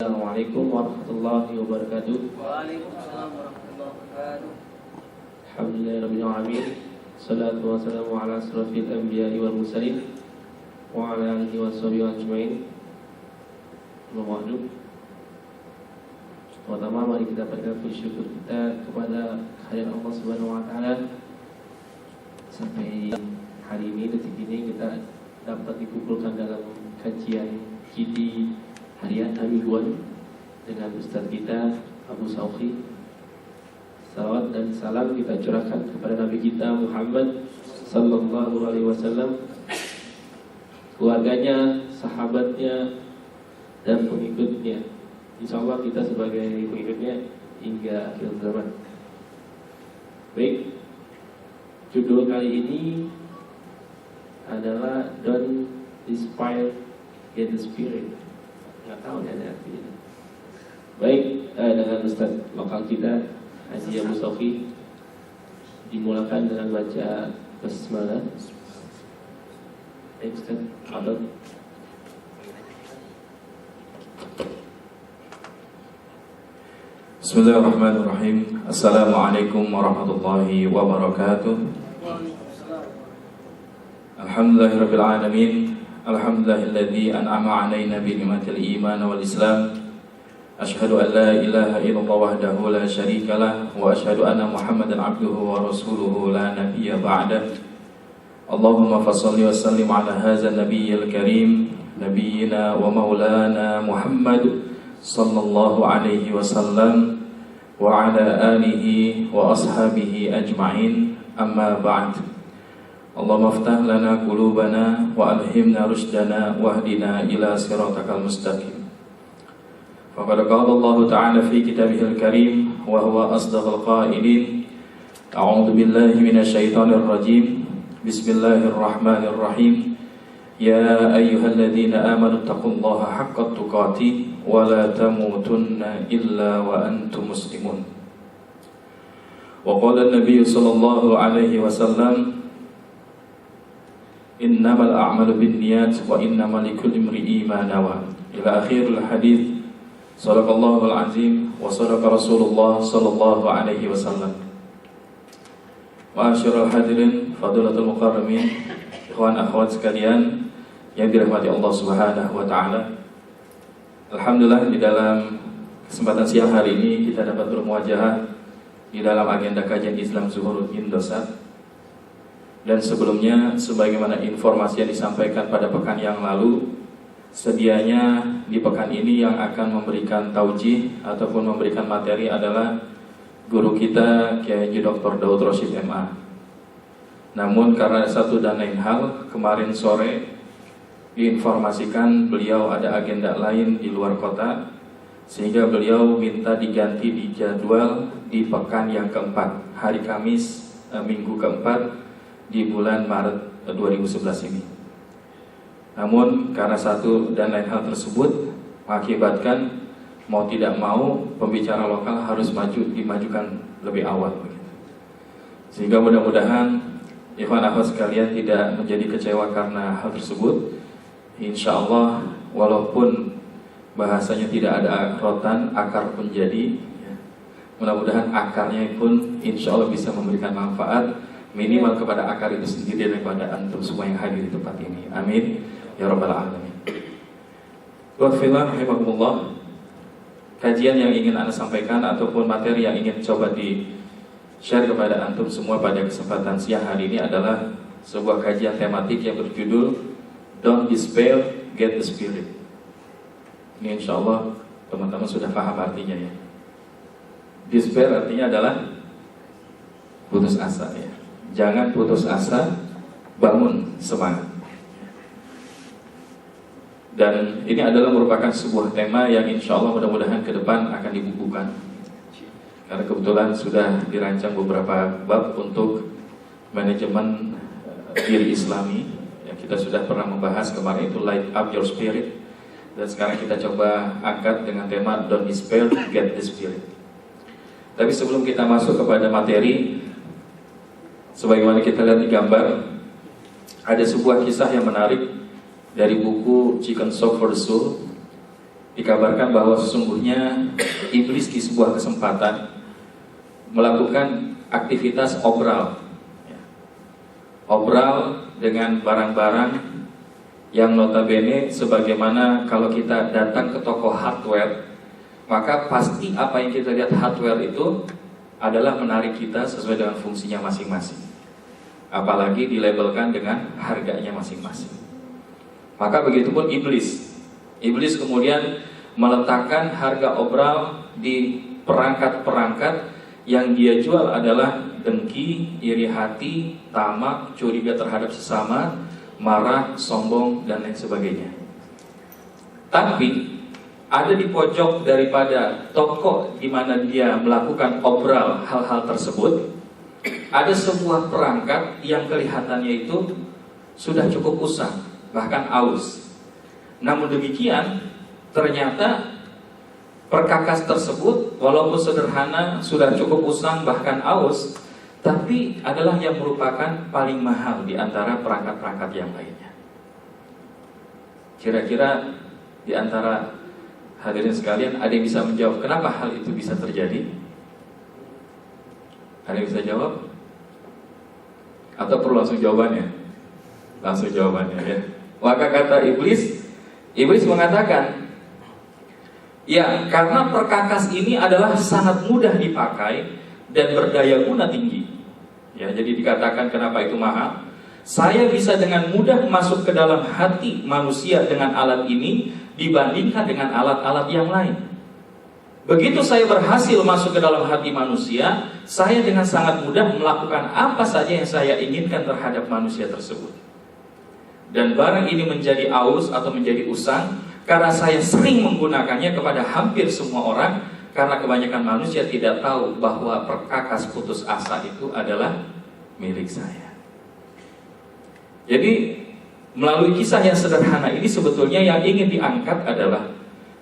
Assalamualaikum warahmatullahi wabarakatuh. Waalaikumsalam warahmatullahi wabarakatuh. Alhamdulillahirabbil alamin. Salatu wassalamu ala asrofil anbiya'i wal mursalin wa ala alihi washabihi ajmain. Alhamdulillah. Pertama mari kita panjatkan syukur kita kepada kehadirat Allah Subhanahu wa taala. Sampai hari ini, detik ini kita dapat dikumpulkan dalam kajian Cidi harian mingguan dengan Ustaz kita Abu Saufi. Salawat dan salam kita curahkan kepada Nabi kita Muhammad sallallahu alaihi wasallam, keluarganya, sahabatnya, dan pengikutnya. Insyaallah kita sebagai pengikutnya hingga akhir zaman. Baik, judul kali ini adalah Don't Despair, Get the Spirit. Nggak tahu ya artinya. Baik, dengan Ustaz lokal kita Haji Abu Saufi, dimulakan dengan baca basmalah. Baik Ustaz, Abang. Bismillahirrahmanirrahim. Assalamualaikum warahmatullahi wabarakatuh. Alhamdulillahirabbil alamin. Alhamdulillahilladzi an'ama 'alaina bi ni'matil iman wal islam. Asyhadu an la ilaha illallah wahdahu la syarikalah wa asyhadu anna Muhammadan 'abduhu wa rasuluhu la nabiyya ba'dah. Allahumma fashalli wa sallim 'ala hadzal nabiyyil karim, nabiyyina wa maulana Muhammad sallallahu alaihi wasallam wa ala alihi wa ashabihi ajma'in. Amma ba'd. Allahumma aftah lana qulubana wa alhimna rushdana wahdina ila siratakal mustaqim. Faqad qala Allah ta'ala fi kitabihil karim wa huwa asdaqul qailin. A'udzu billahi minasy syaithanir rajim. Bismillahirrahmanirrahim. Ya ayyuhalladzina amanu taqullaha haqqa tuqatih wa la tamutunna illa wa antum muslimun. Wa qala an-nabiy sallallahu alaihi wasallam, innamal a'malu binniyat wa innamal likulli imri'in ma nawa. Ila akhiril hadits. Shadaqallahul azim wa shadaqa Rasulullah sallallahu alaihi wasallam. Ma'asyiral hadirin, fadilatul mukarramin, ikhwan akhwat sekalian yang dirahmati Allah Subhanahu wa taala. Alhamdulillah, di dalam kesempatan siang hari ini kita dapat bermuajahah di dalam agenda kajian Islam Zuhurul Indosat. Dan sebelumnya, sebagaimana informasi yang disampaikan pada pekan yang lalu, sedianya di pekan ini yang akan memberikan taujih ataupun memberikan materi adalah guru kita Kiai Haji Dr. Daud Rosyid MA. Namun karena satu dan lain hal, kemarin sore diinformasikan beliau ada agenda lain di luar kota, sehingga beliau minta diganti di jadwal di pekan yang keempat, hari Kamis, minggu keempat di bulan Maret 2011 ini. Namun karena satu dan lain hal tersebut mengakibatkan mau tidak mau pembicara lokal harus dimajukan lebih awal, sehingga mudah-mudahan ikhwan akhwat sekalian tidak menjadi kecewa karena hal tersebut. Insya Allah, walaupun bahasanya tidak ada rotan, akar pun jadi, mudah-mudahan akarnya pun insya Allah bisa memberikan manfaat minimal kepada akar itu sendiri dan kepada antum semua yang hadir di tempat ini. Amin ya rabbal alamin. Wa fillah rahimakumullah. Kajian yang ingin Anda sampaikan ataupun materi yang ingin coba di-share kepada antum semua pada kesempatan siang hari ini adalah sebuah kajian tematik yang berjudul Don't Despair, Get the Spirit. Ini insya Allah teman-teman sudah paham artinya ya. Despair artinya adalah putus asa ya. Jangan putus asa, bangun semangat. Dan ini adalah merupakan sebuah tema yang insya Allah mudah-mudahan ke depan akan dibukukan. Karena kebetulan sudah dirancang beberapa bab untuk manajemen diri Islami. Ya, kita sudah pernah membahas kemarin itu Light Up Your Spirit. Dan sekarang kita coba angkat dengan tema Don't Despair, Get the Spirit. Tapi sebelum kita masuk kepada materi, sebagaimana kita lihat di gambar, ada sebuah kisah yang menarik dari buku Chicken Soup for the Soul dikabarkan bahwa sesungguhnya iblis di sebuah kesempatan melakukan aktivitas obral, obral dengan barang-barang yang notabene sebagaimana kalau kita datang ke toko hardware, maka pasti apa yang kita lihat hardware itu adalah menarik kita sesuai dengan fungsinya masing-masing, apalagi dilabelkan dengan harganya masing-masing. Maka begitupun iblis kemudian meletakkan harga obral di perangkat-perangkat yang dia jual adalah dengki, iri hati, tamak, curiga terhadap sesama, marah, sombong, dan lain sebagainya. Tapi ada di pojok daripada toko di mana dia melakukan obral hal-hal tersebut, ada sebuah perangkat yang kelihatannya itu sudah cukup usang, bahkan aus. Namun demikian, ternyata perkakas tersebut walaupun sederhana, sudah cukup usang, bahkan aus, tapi adalah yang merupakan paling mahal di antara perangkat-perangkat yang lainnya. Kira-kira di antara hadirin sekalian ada yang bisa menjawab kenapa hal itu bisa terjadi? Ada yang bisa jawab? Atau perlu langsung jawabannya? Langsung jawabannya ya. Maka kata Iblis mengatakan, ya, karena perkakas ini adalah sangat mudah dipakai dan berdaya guna tinggi. Ya, jadi dikatakan kenapa itu mahal? Saya bisa dengan mudah masuk ke dalam hati manusia dengan alat ini dibandingkan dengan alat-alat yang lain. Begitu saya berhasil masuk ke dalam hati manusia, saya dengan sangat mudah melakukan apa saja yang saya inginkan terhadap manusia tersebut. Dan barang ini menjadi aus atau menjadi usang karena saya sering menggunakannya kepada hampir semua orang, karena kebanyakan manusia tidak tahu bahwa perkakas putus asa itu adalah milik saya. Jadi melalui kisah yang sederhana ini sebetulnya yang ingin diangkat adalah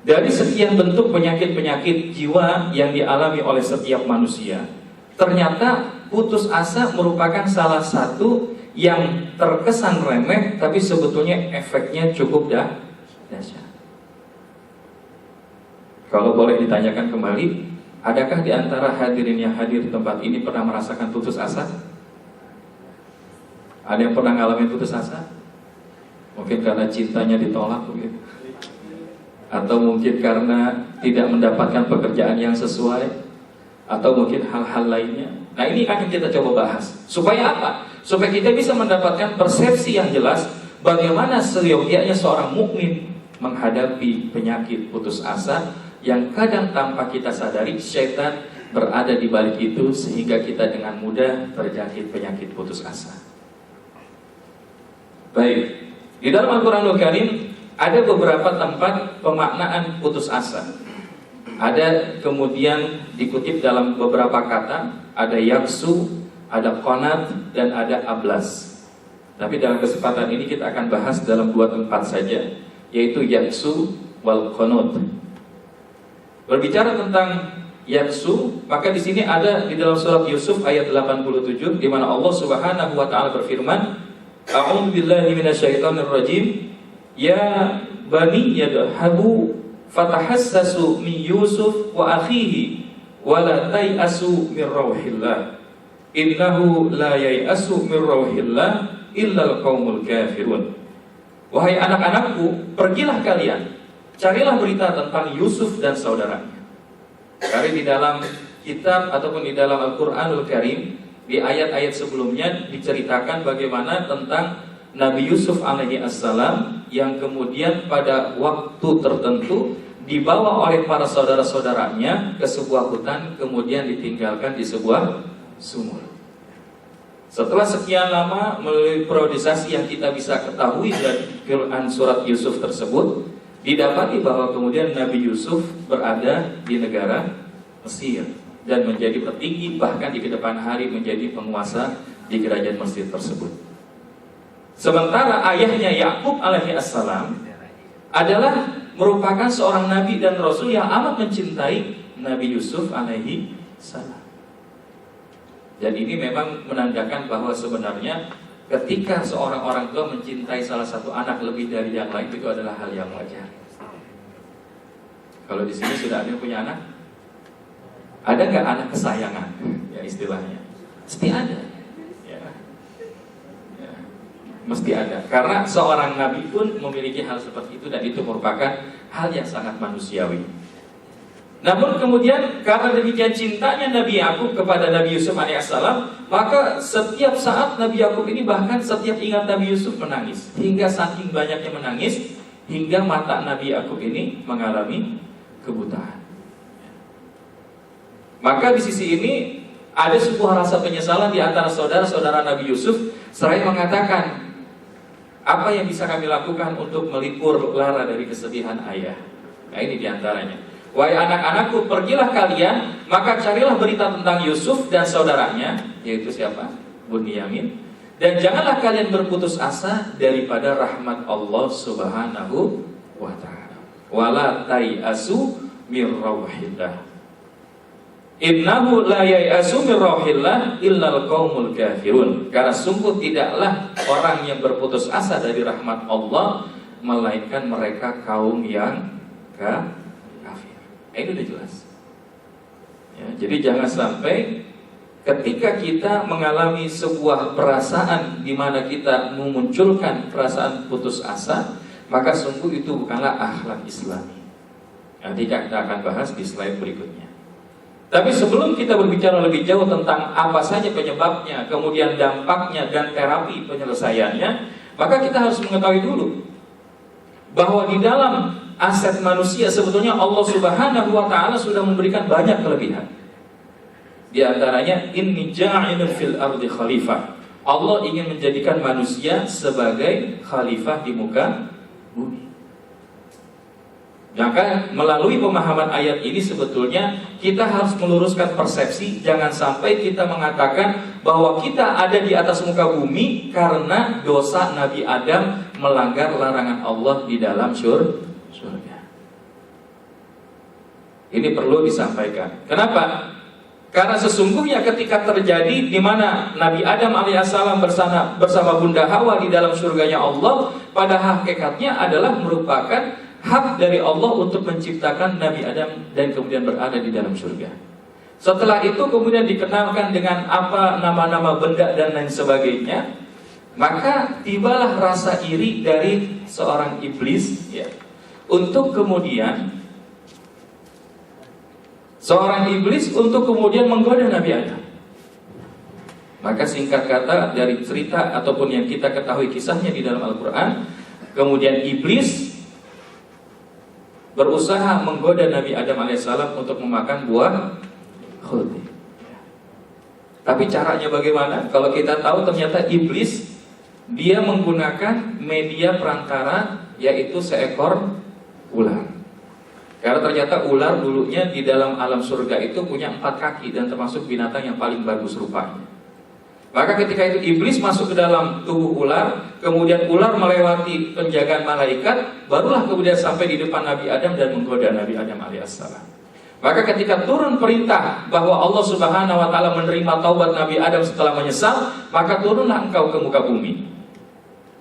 dari sekian bentuk penyakit-penyakit jiwa yang dialami oleh setiap manusia, ternyata putus asa merupakan salah satu yang terkesan remeh, tapi sebetulnya efeknya cukup dahsyat. Kalau boleh ditanyakan kembali, adakah di antara hadirin yang hadir di tempat ini pernah merasakan putus asa? Ada yang pernah ngalamin putus asa? Mungkin karena cintanya ditolak begitu. Atau mungkin karena tidak mendapatkan pekerjaan yang sesuai, atau mungkin hal-hal lainnya. Nah, ini akan kita coba bahas. Supaya apa? Supaya kita bisa mendapatkan persepsi yang jelas bagaimana seyogyanya seorang mukmin menghadapi penyakit putus asa yang kadang tanpa kita sadari syaitan berada di balik itu sehingga kita dengan mudah terjangkit penyakit putus asa. Baik, di dalam Al-Quranul Karim ada beberapa tempat pemaknaan putus asa. Ada kemudian dikutip dalam beberapa kata, ada yaksu, ada qanat, dan ada ablas. Tapi dalam kesempatan ini kita akan bahas dalam dua tempat saja, yaitu yaksu wal qanut. Berbicara tentang yaksu, maka di sini ada di dalam surat Yusuf ayat 87 di mana Allah Subhanahu wa taala berfirman, A'udzu billahi minasyaitonir rajim, ya bani yadhabu fatahassasu min Yusuf wa akhihi wa la tayasu min rauhillah innahu la yayasu min rauhillah illa al-qaumul kafirun. Wahai anak-anakku, pergilah kalian, carilah berita tentang Yusuf dan saudaranya. Karena di dalam kitab ataupun di dalam Al-Quranul Karim, di ayat-ayat sebelumnya diceritakan bagaimana tentang Nabi Yusuf alaihi assalam yang kemudian pada waktu tertentu dibawa oleh para saudara-saudaranya ke sebuah hutan, kemudian ditinggalkan di sebuah sumur. Setelah sekian lama melalui periodisasi yang kita bisa ketahui dari Quran surat Yusuf tersebut, didapati bahwa kemudian Nabi Yusuf berada di negara Mesir dan menjadi petinggi, bahkan di kedepan hari menjadi penguasa di kerajaan Mesir tersebut. Sementara ayahnya Yakub alaihi assalam adalah merupakan seorang nabi dan rasul yang amat mencintai Nabi Yusuf alaihi salam. Dan ini memang menandakan bahwa sebenarnya ketika seorang orang tua mencintai salah satu anak lebih dari yang lain, itu adalah hal yang wajar. Kalau di sini sudah ada yang punya anak? Ada nggak anak kesayangan? Ya istilahnya. Mesti ada. Ya. Ya. Mesti ada. Karena seorang nabi pun memiliki hal seperti itu dan itu merupakan hal yang sangat manusiawi. Namun kemudian karena demikian cintanya Nabi Yakub kepada Nabi Yusuf alaihissalam, maka setiap saat Nabi Yakub ini bahkan setiap ingat Nabi Yusuf menangis. Hingga saking banyaknya menangis, hingga mata Nabi Yakub ini mengalami kebutaan. Maka di sisi ini ada sebuah rasa penyesalan di antara saudara-saudara Nabi Yusuf, seraya mengatakan, apa yang bisa kami lakukan untuk melipur lara dari kesedihan ayah? Nah ini diantaranya. Wahai anak-anakku, pergilah kalian, maka carilah berita tentang Yusuf dan saudaranya, yaitu siapa? Bunyamin. Dan janganlah kalian berputus asa daripada rahmat Allah Subhanahu wa ta'ala. Wala tai'asu mir rauhillah. Innahu la yai'asu mir rauhillah illal qaumul kafirun. Karena sungguh tidaklah orang yang berputus asa dari rahmat Allah melainkan mereka kaum yang kafir. Ini udah jelas. Ya, jadi jangan sampai ketika kita mengalami sebuah perasaan di mana kita memunculkan perasaan putus asa, maka sungguh itu bukanlah akhlak Islami. Nanti kita akan bahas di slide berikutnya. Tapi sebelum kita berbicara lebih jauh tentang apa saja penyebabnya, kemudian dampaknya dan terapi penyelesaiannya, maka kita harus mengetahui dulu bahwa di dalam aset manusia sebetulnya Allah Subhanahu wa ta'ala sudah memberikan banyak kelebihan. Di antaranya inni ja'ilun fil ardi khalifah. Allah ingin menjadikan manusia sebagai khalifah di muka bumi. Maka melalui pemahaman ayat ini sebetulnya kita harus meluruskan persepsi. Jangan sampai kita mengatakan bahwa kita ada di atas muka bumi karena dosa Nabi Adam melanggar larangan Allah di dalam surga. Ini perlu disampaikan. Kenapa? Karena sesungguhnya ketika terjadi di mana Nabi Adam alaihissalam bersama Bunda Hawa di dalam surganya Allah, pada hakikatnya adalah merupakan hak dari Allah untuk menciptakan Nabi Adam dan kemudian berada di dalam surga. Setelah itu kemudian dikenalkan dengan apa nama-nama benda dan lain sebagainya, maka tibalah rasa iri dari seorang iblis, ya, untuk kemudian menggoda Nabi Adam. Maka singkat kata dari cerita ataupun yang kita ketahui kisahnya di dalam Al-Quran, kemudian iblis berusaha menggoda Nabi Adam alaihissalam untuk memakan buah khuldi. Tapi caranya bagaimana? Kalau kita tahu ternyata iblis dia menggunakan media perantara, yaitu seekor ular. Karena ternyata ular dulunya di dalam alam surga itu punya 4 kaki dan termasuk binatang yang paling bagus rupanya. Maka ketika itu iblis masuk ke dalam tubuh ular, kemudian ular melewati penjagaan malaikat, barulah kemudian sampai di depan Nabi Adam dan menggoda Nabi Adam alaihissalam. Maka ketika turun perintah bahwa Allah Subhanahu wa ta'ala menerima taubat Nabi Adam setelah menyesal, maka turunlah engkau ke muka bumi.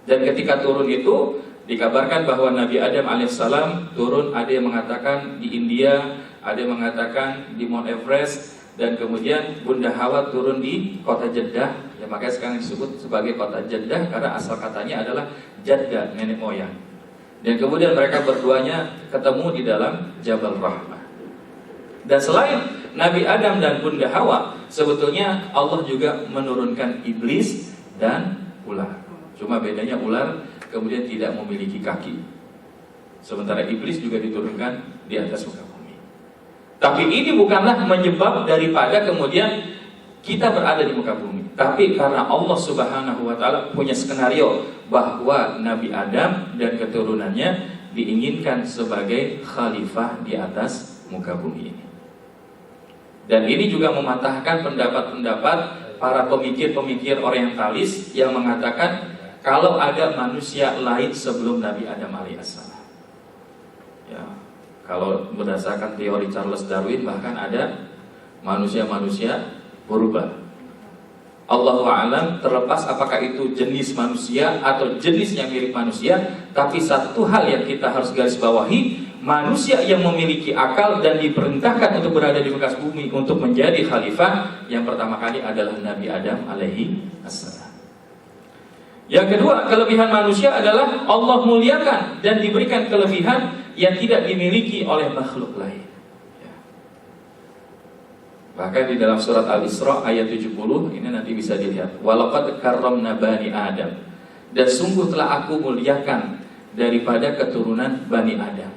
Dan ketika turun itu dikabarkan bahwa Nabi Adam alaihissalam turun, ada yang mengatakan di India, ada yang mengatakan di Mount Everest, dan kemudian Bunda Hawa turun di kota Jeddah. Ya, makanya sekarang disebut sebagai kota Jeddah karena asal katanya adalah Jadda, nenek moyang. Dan kemudian mereka berduanya ketemu di dalam Jabal Rahmah. Dan selain Nabi Adam dan Bunda Hawa, sebetulnya Allah juga menurunkan iblis dan ular. Cuma bedanya ular kemudian tidak memiliki kaki, sementara iblis juga diturunkan di atas muka bumi. Tapi ini bukanlah menyebab daripada kemudian kita berada di muka bumi, tapi karena Allah Subhanahu wa ta'ala punya skenario bahwa Nabi Adam dan keturunannya diinginkan sebagai khalifah di atas muka bumi ini. Dan ini juga mematahkan pendapat-pendapat para pemikir-pemikir orientalis yang mengatakan kalau ada manusia lain sebelum Nabi Adam alaihissalam. Ya, kalau berdasarkan teori Charles Darwin bahkan ada manusia-manusia purba. Allahu a'lam, terlepas apakah itu jenis manusia atau jenis yang mirip manusia, tapi satu hal yang kita harus garis bawahi, manusia yang memiliki akal dan diperintahkan untuk berada di muka bumi untuk menjadi khalifah, yang pertama kali adalah Nabi Adam alaihi assalam. Yang kedua, kelebihan manusia adalah Allah muliakan dan diberikan kelebihan yang tidak dimiliki oleh makhluk lain. Bahkan di dalam surat Al-Isra ayat 70 ini nanti bisa dilihat. Walaqad karramna bani Adam. Dan sungguh telah aku muliakan daripada keturunan Bani Adam,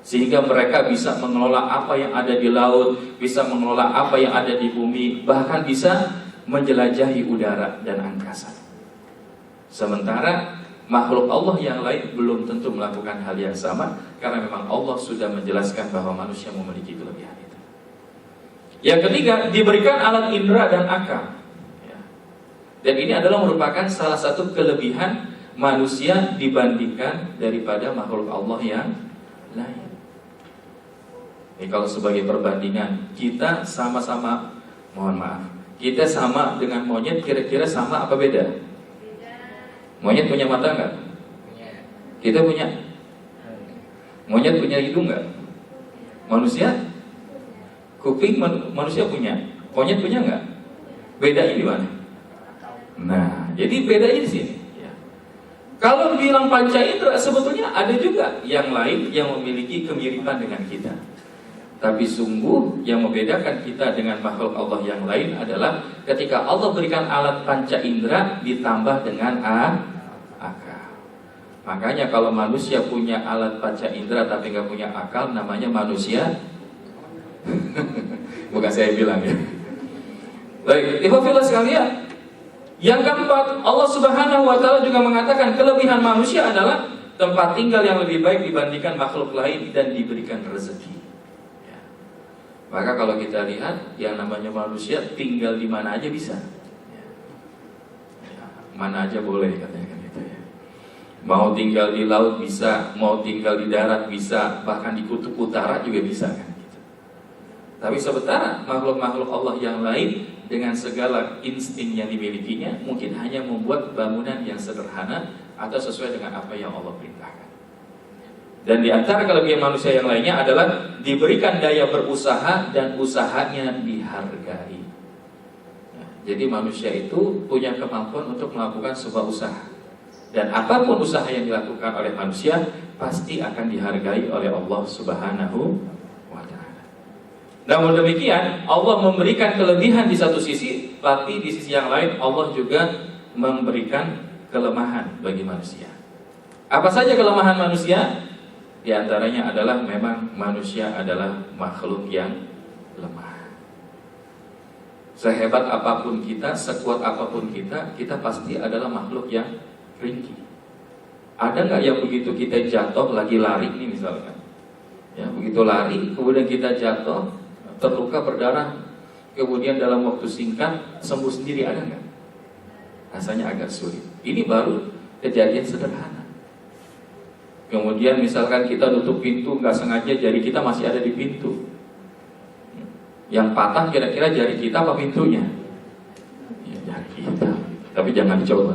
sehingga mereka bisa mengelola apa yang ada di laut, bisa mengelola apa yang ada di bumi, bahkan bisa menjelajahi udara dan angkasa. Sementara makhluk Allah yang lain belum tentu melakukan hal yang sama, karena memang Allah sudah menjelaskan bahwa manusia memiliki kelebihan itu. Yang ketiga, diberikan alat indera dan akal. Dan ini adalah merupakan salah satu kelebihan manusia dibandingkan daripada makhluk Allah yang lain. Ini kalau sebagai perbandingan, kita sama-sama, mohon maaf, kita sama dengan monyet, kira-kira sama apa beda? Monyet punya mata enggak? Kita punya. Monyet punya hidung enggak? Manusia? Kuping manusia punya. Monyet punya enggak? Bedanya di mana? Nah, jadi bedanya di sini. Ya. Kalau bilang panca indera, sebetulnya ada juga yang lain yang memiliki kemiripan dengan kita. Tapi sungguh yang membedakan kita dengan makhluk Allah yang lain adalah ketika Allah berikan alat panca indera ditambah dengan akal. Makanya kalau manusia punya alat panca indera tapi nggak punya akal, namanya manusia. Bukan saya bilang ya. Baik, ikhwafillah sekalian. Yang keempat, Allah Subhanahu wa Ta'ala juga mengatakan kelebihan manusia adalah tempat tinggal yang lebih baik dibandingkan makhluk lain dan diberikan rezeki. Ya. Maka kalau kita lihat, yang namanya manusia tinggal di mana aja bisa. Ya. Ya. Mana aja boleh katanya kan gitu ya. Mau tinggal di laut bisa, mau tinggal di darat bisa, bahkan di kutub utara juga bisa kan. Gitu. Tapi sementara makhluk-makhluk Allah yang lain dengan segala insting yang dimilikinya mungkin hanya membuat bangunan yang sederhana atau sesuai dengan apa yang Allah perintahkan. Dan di antara kelebihan manusia yang lainnya adalah diberikan daya berusaha dan usahanya dihargai. Nah, jadi manusia itu punya kemampuan untuk melakukan sebuah usaha. Dan apapun usaha yang dilakukan oleh manusia pasti akan dihargai oleh Allah Subhanahu wa Ta'ala. Namun demikian, Allah memberikan kelebihan di satu sisi, tapi di sisi yang lain Allah juga memberikan kelemahan bagi manusia. Apa saja kelemahan manusia? Di antaranya adalah memang manusia adalah makhluk yang lemah. Sehebat apapun kita, sekuat apapun kita, kita pasti adalah makhluk yang ringkih. Ada nggak yang begitu kita jatuh lagi lari ini misalkan, ya begitu lari, kemudian kita jatuh, terluka berdarah, kemudian dalam waktu singkat sembuh sendiri, ada nggak? Rasanya agak sulit. Ini baru kejadian sederhana. Kemudian misalkan kita tutup pintu, nggak sengaja jari kita masih ada di pintu. Yang patah kira-kira jari kita apa pintunya? Ya, jari kita. Tapi jangan dicoba.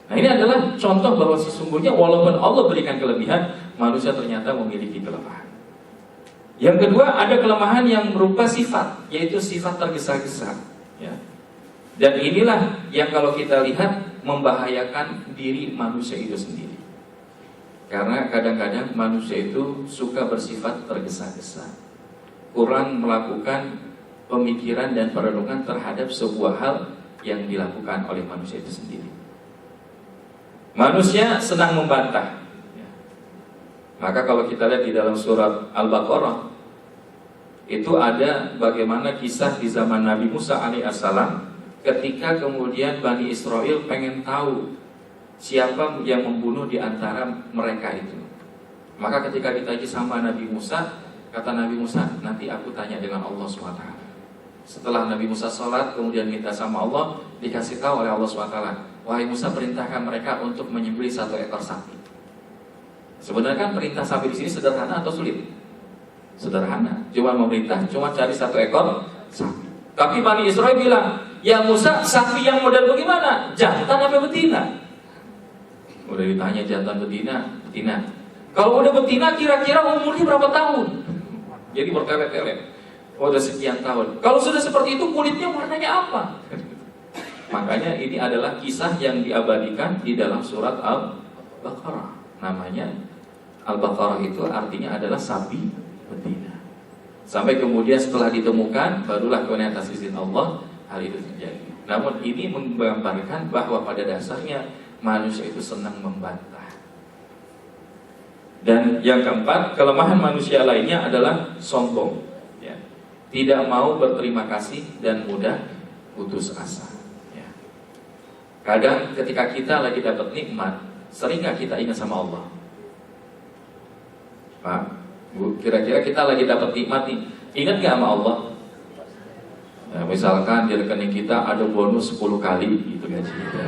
Nah, ini adalah contoh bahwa sesungguhnya walaupun Allah berikan kelebihan, manusia ternyata memiliki kelemahan. Yang kedua, ada kelemahan yang berupa sifat, yaitu sifat tergesa-gesa. Ya. Dan inilah yang kalau kita lihat membahayakan diri manusia itu sendiri. Karena kadang-kadang manusia itu suka bersifat tergesa-gesa, kurang melakukan pemikiran dan perenungan terhadap sebuah hal yang dilakukan oleh manusia itu sendiri. Manusia senang membantah. Maka kalau kita lihat di dalam surat Al-Baqarah, itu ada bagaimana kisah di zaman Nabi Musa alaihissalam, ketika kemudian Bani Israel pengen tahu siapa yang membunuh di antara mereka itu. Maka ketika ditanya sama Nabi Musa, kata Nabi Musa, nanti aku tanya dengan Allah SWT. Setelah Nabi Musa sholat, kemudian minta sama Allah, dikasih tahu oleh Allah SWT, wahai Musa, perintahkan mereka untuk menyembelih 1 ekor sapi. Sebenarnya kan perintah sapi di sini sederhana atau sulit? Sederhana, cuma memerintah, cuma cari 1 ekor sapi. Tapi Bani Israel bilang, ya Musa, sapi yang model bagaimana? Jantan apa betina? Udah ditanya jantan betina, Kalau udah betina kira-kira umurnya berapa tahun? Jadi bertele-tele. Oh, udah sekian tahun. Kalau sudah seperti itu kulitnya warnanya apa? Makanya ini adalah kisah yang diabadikan di dalam surat Al-Baqarah. Namanya Al-Baqarah itu artinya adalah sapi betina. Sampai kemudian setelah ditemukan, barulah kemudian atas izin Allah hal itu terjadi. Namun ini menggambarkan bahwa pada dasarnya manusia itu senang membantah. Dan yang keempat, kelemahan manusia lainnya adalah sombong, ya. Tidak mau berterima kasih dan mudah putus asa, ya. Kadang ketika kita lagi dapat nikmat, sering gak kita ingat sama Allah? Pak, Bu, kira-kira kita lagi dapat nikmat nih, ingat gak sama Allah? Nah, misalkan di rekening kita ada bonus 10 kali gitu gaji kita.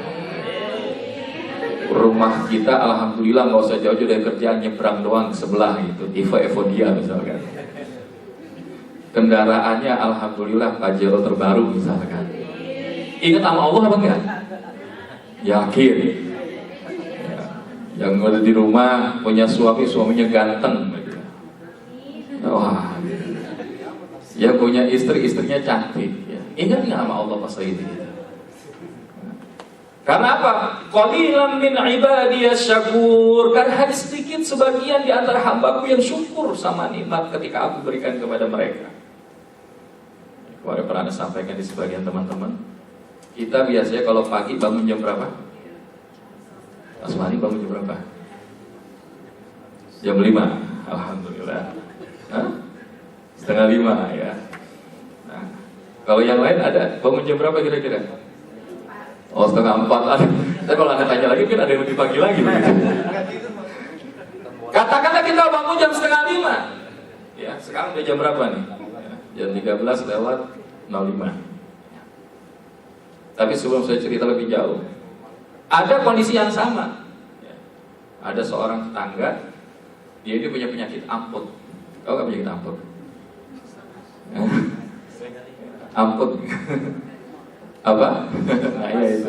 Rumah kita alhamdulillah nggak usah jauh-jauh dari kerjaan, nyebrang doang ke sebelah gitu, Evodia misalkan. Kendaraannya alhamdulillah Pajero terbaru misalkan. Ingat sama Allah apa enggak? Yakin. Yang ada di rumah punya suami, suaminya ganteng. Wah. Yang punya istri, istrinya cantik. Ingat nggak sama Allah pas lagi itu? Karena apa? Qalilan min ibadiyas syakur. Karena hanya sedikit sebagian di antara hambaku yang syukur sama nikmat ketika aku berikan kepada mereka. Kemarin pernah Anda sampaikan di sebagian teman-teman, kita biasanya kalau pagi bangun jam berapa? Mas Mari bangun jam berapa? Jam 5. Alhamdulillah. Hah? Setengah 5 ya. Nah, kalau yang lain ada bangun jam berapa kira-kira? Oh, setengah 4 ada. Tapi kalau Anda tanya lagi, mungkin ada yang lebih pagi lagi begitu. Katakanlah kita bangun jam setengah 5. Ya, sekarang udah jam berapa nih? Jam 13 lewat 05. Tapi sebelum saya cerita lebih jauh, ada kondisi yang sama. Ada seorang tetangga, dia ini punya penyakit amput. Tahu nggak penyakit amput? Amput. Apa? Nah, iya itu.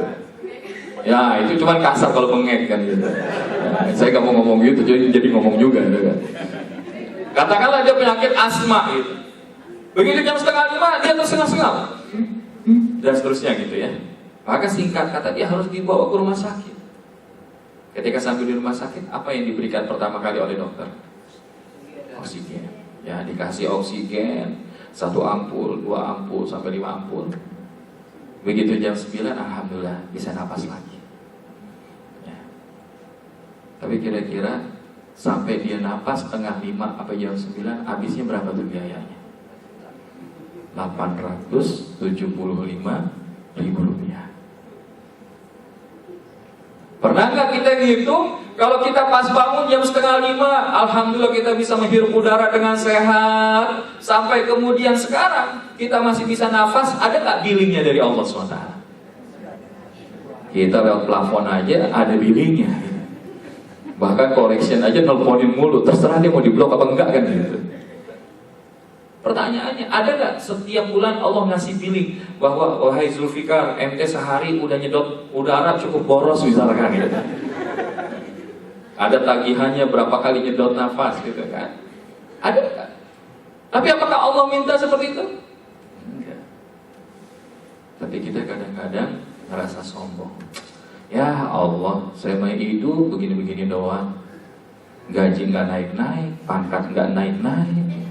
Ya itu cuma kasar kalau bengek kan gitu. Nah, saya nggak mau ngomong gitu, jadi ngomong juga gitu kan. Katakanlah dia penyakit asma gitu. Begitu jam setengah 5 dia tersengal-sengal dan seterusnya gitu ya. Maka singkat kata dia harus dibawa ke rumah sakit. Ketika sampai di rumah sakit, apa yang diberikan pertama kali oleh dokter? Oksigen. Ya dikasih oksigen 1 ampul, 2 ampul sampai 5 ampul. Begitu jam 9, alhamdulillah bisa napas lagi. Ya. Tapi kira-kira sampai dia napas setengah 5 apa jam 9, habisnya berapa tuh biayanya? 875.000 rupiah. Pernah nggak kita gitu? Kalau kita pas bangun jam setengah 5, alhamdulillah kita bisa menghirup udara dengan sehat. Sampai kemudian sekarang kita masih bisa nafas. Ada nggak billingnya dari Allah SWT? Kita lewat plafon aja ada billingnya. Bahkan correction aja nelponin mulu. Terserah dia mau diblok apa enggak kan gitu. Pertanyaannya, ada nggak setiap bulan Allah ngasih billing bahwa wahai Zulfikar, ente sehari udah nyedot udara cukup boros misalkan gitu. Ada tagihannya berapa kali nyedot nafas gitu kan? Ada nggak? Tapi apakah Allah minta seperti itu? Enggak. Tapi kita kadang-kadang ngerasa sombong. Ya Allah, saya mau hidup begini-begini doang. Gaji nggak naik-naik, pangkat nggak naik-naik.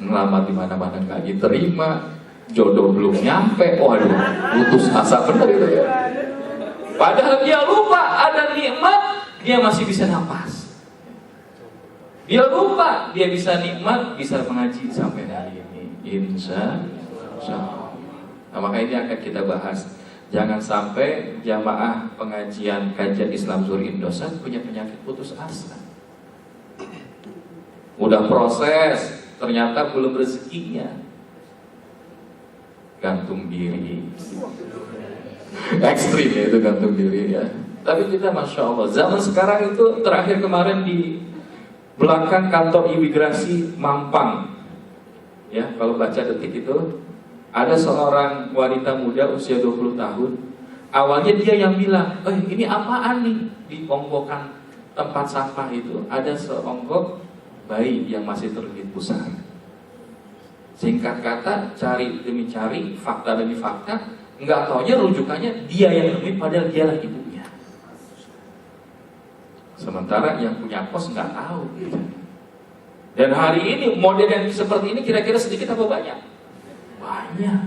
Ngelamar di mana-mana nggak diterima, jodoh belum nyampe, waduh, putus asa bener itu ya. Padahal dia lupa ada nikmat, dia masih bisa napas. Dia lupa dia bisa nikmat, bisa mengaji sampai hari ini. Insya Allah. Nah, maka ini akan kita bahas. Jangan sampai jamaah pengajian kajian Islam Zuhur Indosat punya penyakit putus asa. Udah proses, ternyata belum rezekinya, gantung diri. Ekstrim ya itu gantung diri ya. Tapi kita Masya Allah, zaman sekarang itu terakhir kemarin di belakang kantor imigrasi Mampang ya, kalau baca detik itu ada seorang wanita muda usia 20 tahun. Awalnya dia yang bilang, ini apaan nih di pongpokan tempat sampah itu ada seonggok bayi yang masih terlilit pusar. Singkat kata, cari demi cari, fakta demi fakta, nggak taunya rujukannya dia yang nemuin padahal dialah ibunya. Sementara yang punya pos nggak tahu. Dan hari ini model yang seperti ini kira-kira sedikit apa banyak? Banyak.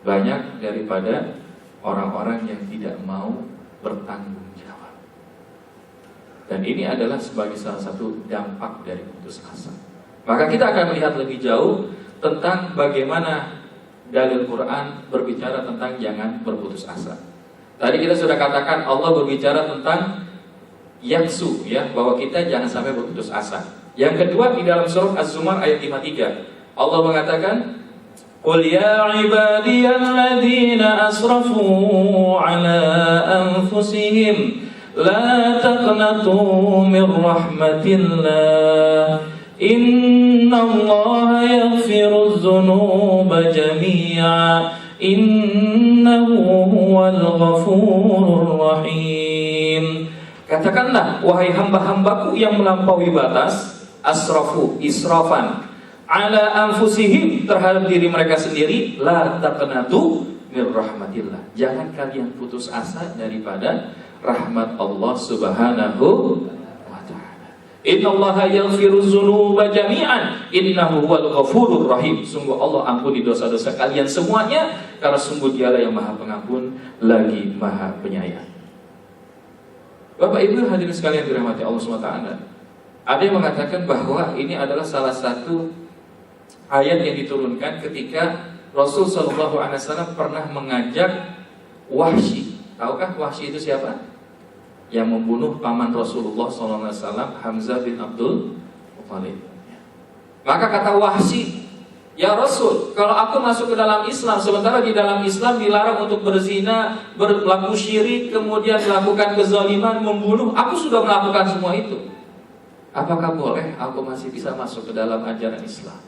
Banyak daripada orang-orang yang tidak mau bertanggung jawab. Dan ini adalah sebagai salah satu dampak dari putus asa. Maka kita akan melihat lebih jauh tentang bagaimana dalil Quran berbicara tentang jangan berputus asa. Tadi kita sudah katakan Allah berbicara tentang yaksu, ya, bahwa kita jangan sampai berputus asa. Yang kedua di dalam surah Az-Zumar ayat 53, Allah mengatakan, "Qul ya ibadiyalladzina asrafu ala anfusihim la taqnatu min rahmatillah innallaha yaghfirudz dzunuba jami'a innahu huwal ghafurur rahim." Katakanlah, wahai hamba-hambaku yang melampaui batas, asrafu, israfan, ala anfusihim, terhadap diri mereka sendiri, la taqnatu min rahmatillah. Jangan kalian putus asa daripada rahmat Allah Subhanahu wa ta'ala. Innallaha yaghfirudz dzunuba jami'an innahu huwal ghafurur rahim. Sungguh Allah ampuni dosa-dosa kalian semuanya, karena sungguh Dialah yang Maha Pengampun lagi Maha Penyayang. Bapak Ibu hadirin sekalian dirahmati Allah SWT, ada yang mengatakan bahwa ini adalah salah satu ayat yang diturunkan ketika Rasul SAW pernah mengajak Wahsy. Tahukah Wahsy itu siapa? Yang membunuh paman Rasulullah SAW, Hamzah bin Abdul Muthalib. Maka kata Wahsy, "Ya Rasul, kalau aku masuk ke dalam Islam, sementara di dalam Islam dilarang untuk berzina, berlaku syirik, kemudian melakukan kezaliman, membunuh, aku sudah melakukan semua itu. Apakah boleh aku masih bisa masuk ke dalam ajaran Islam?"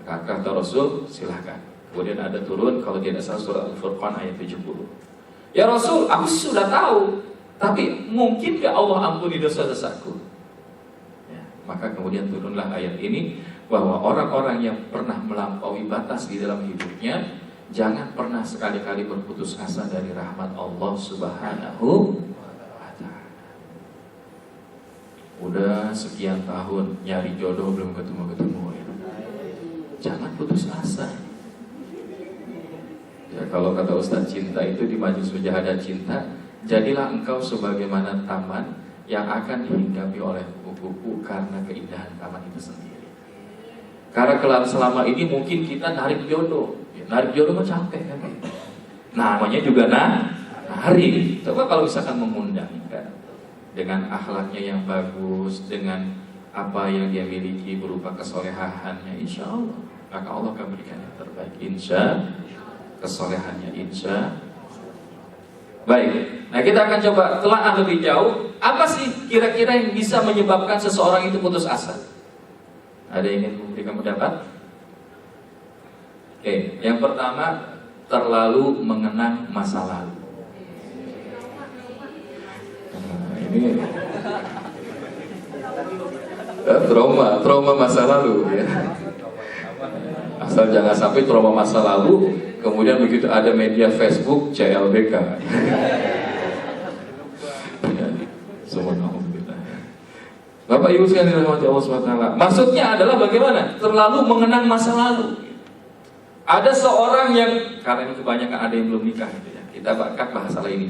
Maka kata Rasul, silahkan. Kemudian ada turun, kalau tidak salah surah Al-Furqan ayat 70. "Ya Rasul, aku sudah tahu, tapi mungkin gak Allah ampuni dosa-dosaku?" Ya, maka kemudian turunlah ayat ini, bahwa orang-orang yang pernah melampaui batas di dalam hidupnya, jangan pernah sekali-kali berputus asa dari rahmat Allah Subhanahu wa ta'ala. Udah sekian tahun nyari jodoh belum ketemu-ketemu, ya. Jangan putus asa. Ya, kalau kata Ustaz Cinta itu di Majelis Mujahadah Cinta, jadilah engkau sebagaimana taman yang akan dihinggapi oleh kupu-kupu karena keindahan taman itu sendiri. Karena selama ini mungkin kita narik jodoh, ya, narik jodoh kan capek kan? Namanya juga narik. Coba kalau misalkan mengundang, kan? Dengan akhlaknya yang bagus, dengan apa yang dia miliki berupa kesolehannya, insya Allah, maka Allah akan berikan yang terbaik. Kesolehannya, insya. Baik. Nah, kita akan coba telaah lebih jauh. Apa sih kira-kira yang bisa menyebabkan seseorang itu putus asa? Ada yang ingin memberikan pendapat? Oke, yang pertama, terlalu mengenang masa lalu. Nah, ini trauma masa lalu, ya. Asal jangan sampai trauma masa lalu, kemudian begitu ada media Facebook CLBK. Bapak Ibu sekalian dirahmati Allah SWT, maksudnya adalah bagaimana? Terlalu mengenang masa lalu. Ada seorang yang, karena ini kebanyakan ada yang belum nikah, gitu ya. Kita bahas hal ini.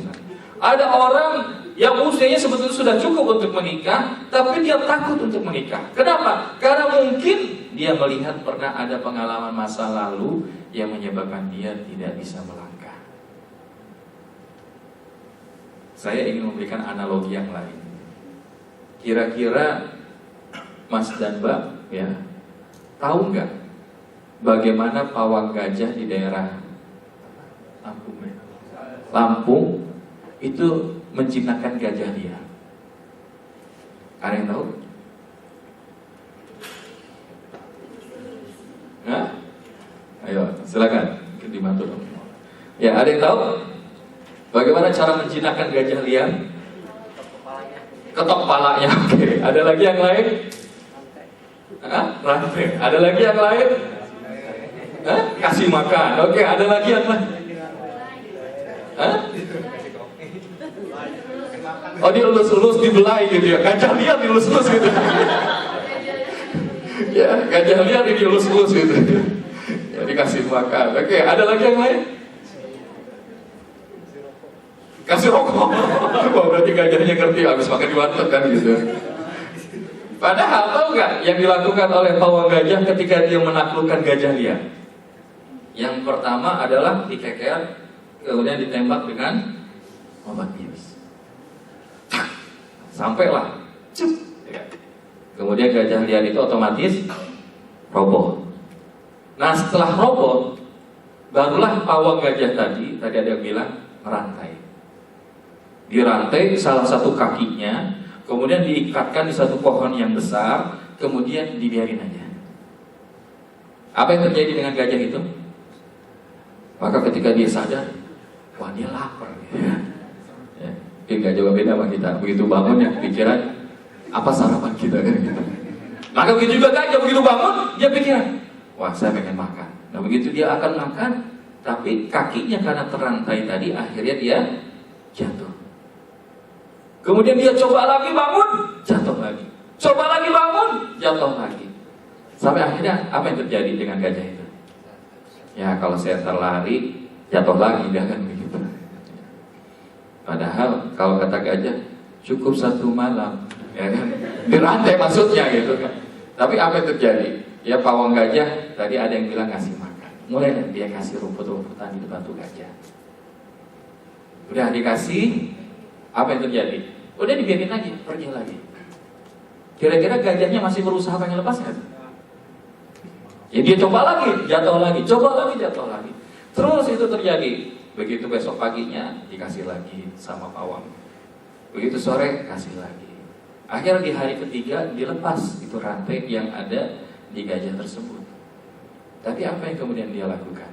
Ada orang yang usianya sebetulnya sudah cukup untuk menikah, tapi dia takut untuk menikah. Kenapa? Karena mungkin dia melihat pernah ada pengalaman masa lalu yang menyebabkan dia tidak bisa melangkah. Saya ingin memberikan analogi yang lain. Kira-kira Mas dan Mbak, ya, tahu nggak bagaimana pawang gajah di daerah Lampung itu menciptakan gajah liar? Ada yang tahu? Nah, ayo silakan dibantu dong. Ya, ada yang tahu bagaimana cara menjinakkan gajah liar? ketok palanya. Oke. Ada lagi yang lain? Rantai. Ada lagi yang lain? Kasih makan. Oke. Ada lagi yang lain? Oh, dielus-elus, dibelai gitu ya. Gajah liar dielus-elus gitu. Ya, gajah liar dielus-elus gitu. Ya, dikasih makan. Oke, ada lagi yang lain? Kasih rokok. Wah, berarti gajahnya ngerti habis makan di warteg kan gitu. Padahal tahu nggak yang dilakukan oleh pawang gajah ketika dia menaklukkan gajah liar? Yang pertama adalah dikeker, kemudian ditembak dengan obat bius. Sampailah, cup. Kemudian gajah liar itu otomatis roboh. Nah, setelah roboh, barulah pawang gajah tadi ada yang bilang merantai. Dirantai salah satu kakinya, kemudian diikatkan di satu pohon yang besar, kemudian dibiarin aja. Apa yang terjadi dengan gajah itu? Maka ketika dia sadar, wah dia lapar. Ya. Dia nggak jauh beda sama kita. Begitu bangun ya pikiran, apa sarapan kita kan gitu. Maka begitu juga gajah, begitu bangun dia pikiran, wah saya pengen makan. Nah begitu dia akan makan, tapi kakinya karena terantai tadi akhirnya dia jatuh. Kemudian dia coba lagi bangun, jatuh lagi. Coba lagi bangun, jatuh lagi. Sampai akhirnya apa yang terjadi dengan gajah itu? Ya kalau saya terlari, jatuh lagi dia kan begitu. Padahal kalau kata gajah cukup 1 malam, ya kan? Dirantai maksudnya gitu kan. Tapi apa yang terjadi? Ya pawang gajah tadi ada yang bilang ngasih makan. Mulai dia kasih rumput-rumputan di depan tuh gajah. Udah dikasih, apa yang terjadi? Udah dibiarin lagi, pergi lagi. Kira-kira gajahnya masih berusaha pengen lepas nggak? Ya dia coba lagi, jatuh lagi, coba lagi, jatuh lagi. Terus itu terjadi. Begitu besok paginya dikasih lagi sama pawang. Begitu sore kasih lagi. Akhirnya di hari ketiga dilepas itu rantai yang ada di gajah tersebut. Tapi apa yang kemudian dia lakukan?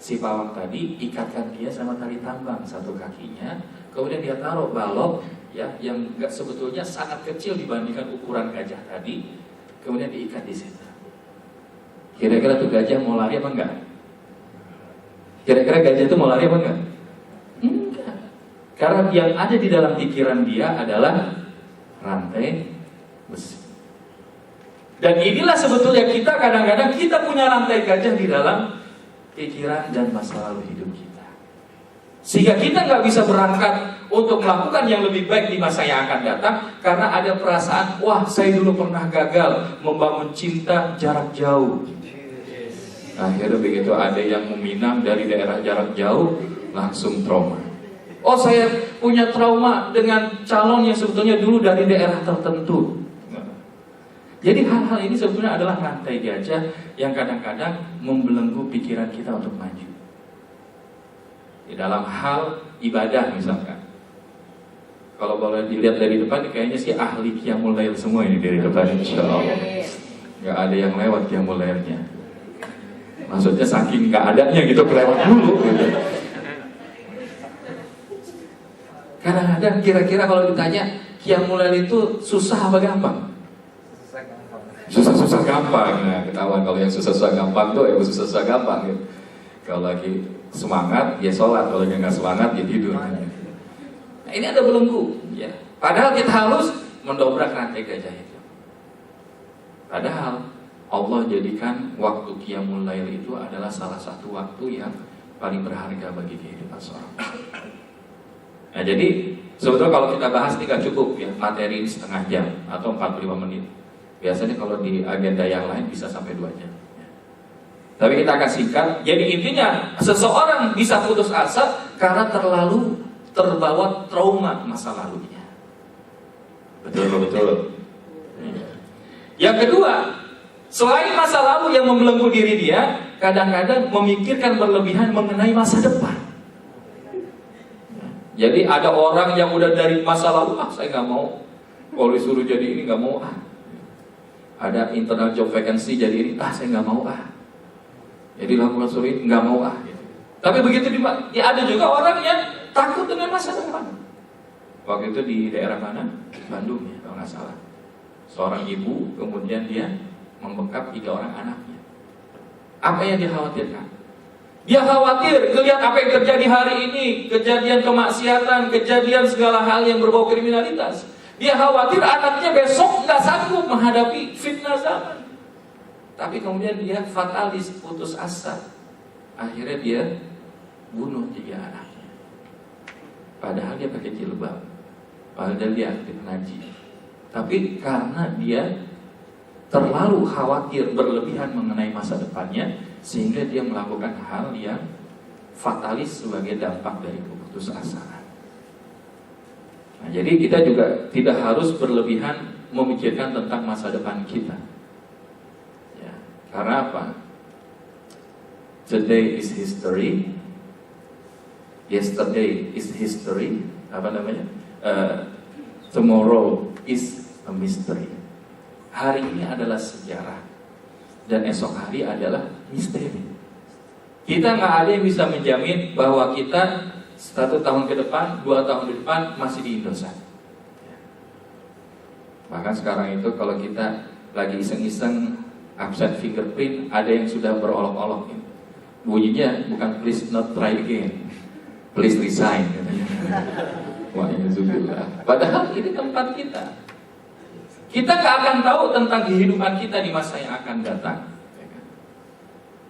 Si pawang tadi ikatkan dia sama tali tambang satu kakinya, kemudian dia taruh balok ya yang enggak sebetulnya sangat kecil dibandingkan ukuran gajah tadi, kemudian diikat di situ. Kira-kira tuh gajah mau lari apa enggak? Kira-kira gajah itu mau lari apa enggak? Enggak. Karena yang ada di dalam pikiran dia adalah rantai besi. Dan inilah sebetulnya kita kadang-kadang kita punya rantai gajah di dalam pikiran dan masa lalu hidup kita. Sehingga kita nggak bisa berangkat untuk melakukan yang lebih baik di masa yang akan datang karena ada perasaan, wah saya dulu pernah gagal membangun cinta jarak jauh. Akhirnya begitu ada yang meminang dari daerah jarak jauh, langsung trauma. Oh saya punya trauma dengan calon yang sebetulnya dulu dari daerah tertentu. Jadi hal-hal ini sebetulnya adalah rantai gajah yang kadang-kadang membelenggu pikiran kita untuk maju. Di dalam hal ibadah misalkan. Kalau boleh dilihat dari depan, kayaknya sih ahli qiyamul lail semua ini dari depan insyaallah. Gak ada yang lewat qiyamul lailnya. Maksudnya saking gak adanya gitu kelewat dulu gitu. Kadang-kadang kira-kira kalau ditanya qiyamul lail itu susah apa gampang? Susah-susah gampang. Nah, ketahuan kalau yang susah-susah gampang tuh ya susah-susah gampang gitu. Kalau lagi semangat ya sholat, kalau yang nggak semangat ya tidur. Nah, ini ada belenggu ya. Padahal kita harus mendobrak rantai gajah itu. Padahal Allah jadikan waktu qiyamul lail itu adalah salah satu waktu yang paling berharga bagi kehidupan seorang. Nah jadi sebetulnya kalau kita bahas ini gak cukup ya, materi ini setengah jam atau 45 menit. Biasanya kalau di agenda yang lain bisa sampai 2 jam. Tapi kita akan singkat. Jadi intinya seseorang bisa putus asa karena terlalu terbawa trauma masa lalunya. Betul. Yang kedua, selain masa lalu yang membelenggu diri dia, kadang-kadang memikirkan berlebihan mengenai masa depan. Jadi ada orang yang udah dari masa lalu, saya nggak mau. Kalau disuruh jadi ini nggak mau Ada internal job vacancy jadi ini, saya nggak mau Jadi lakukan suruh ini nggak mau . Tapi begitu ada juga orang yang takut dengan masa depan. Waktu itu di daerah mana? Bandung ya, kalau nggak salah. Seorang ibu, kemudian dia membekap 3 orang anaknya. Apa yang dia khawatirkan? Dia khawatir melihat apa yang terjadi hari ini, kejadian kemaksiatan, kejadian segala hal yang berbau kriminalitas. Dia khawatir anaknya besok nggak sanggup menghadapi fitnah zaman. Tapi kemudian dia fatalis, putus asa. Akhirnya dia bunuh 3 anaknya. Padahal dia pakai jilbab, padahal dia aktif ngaji. Tapi karena dia terlalu khawatir berlebihan mengenai masa depannya, sehingga dia melakukan hal yang fatalis sebagai dampak dari keputusasaan. Nah, jadi kita juga tidak harus berlebihan memikirkan tentang masa depan kita. Ya, karena apa? Today is history, yesterday is history, tomorrow is a mystery. Hari ini adalah sejarah dan esok hari adalah misteri. Kita nggak ada yang bisa menjamin bahwa kita 1 tahun ke depan, 2 tahun ke depan masih di Indosat. Bahkan sekarang itu kalau kita lagi iseng-iseng absen fingerprint, ada yang sudah berolok-olok. Bunyinya bukan please not try again, please resign. Wah, alhamdulillah. Padahal ini tempat kita. Kita gak akan tahu tentang kehidupan kita di masa yang akan datang.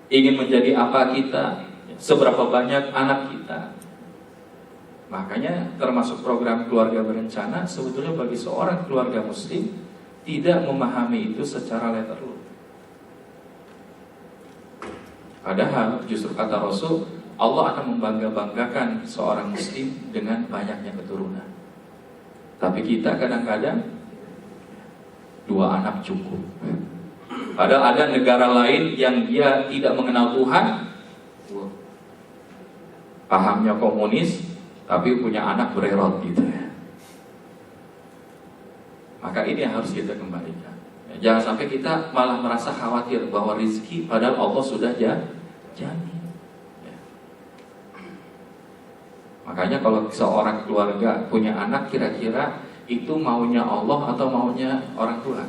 Ingin menjadi apa kita, seberapa banyak anak kita. Makanya termasuk program keluarga berencana, sebetulnya bagi seorang keluarga muslim tidak memahami itu secara letterlock. Padahal justru kata Rasul, Allah akan membangga-banggakan seorang muslim dengan banyaknya keturunan. Tapi kita kadang-kadang 2 anak cukup. Padahal ada negara lain yang dia tidak mengenal Tuhan, pahamnya komunis, tapi punya anak bererot gitu ya. Maka ini yang harus kita kembalikan. Jangan sampai kita malah merasa khawatir bahwa rezeki padahal Allah sudah jamin. Ya. Makanya kalau seorang keluarga punya anak, kira-kira itu maunya Allah atau maunya orang tua?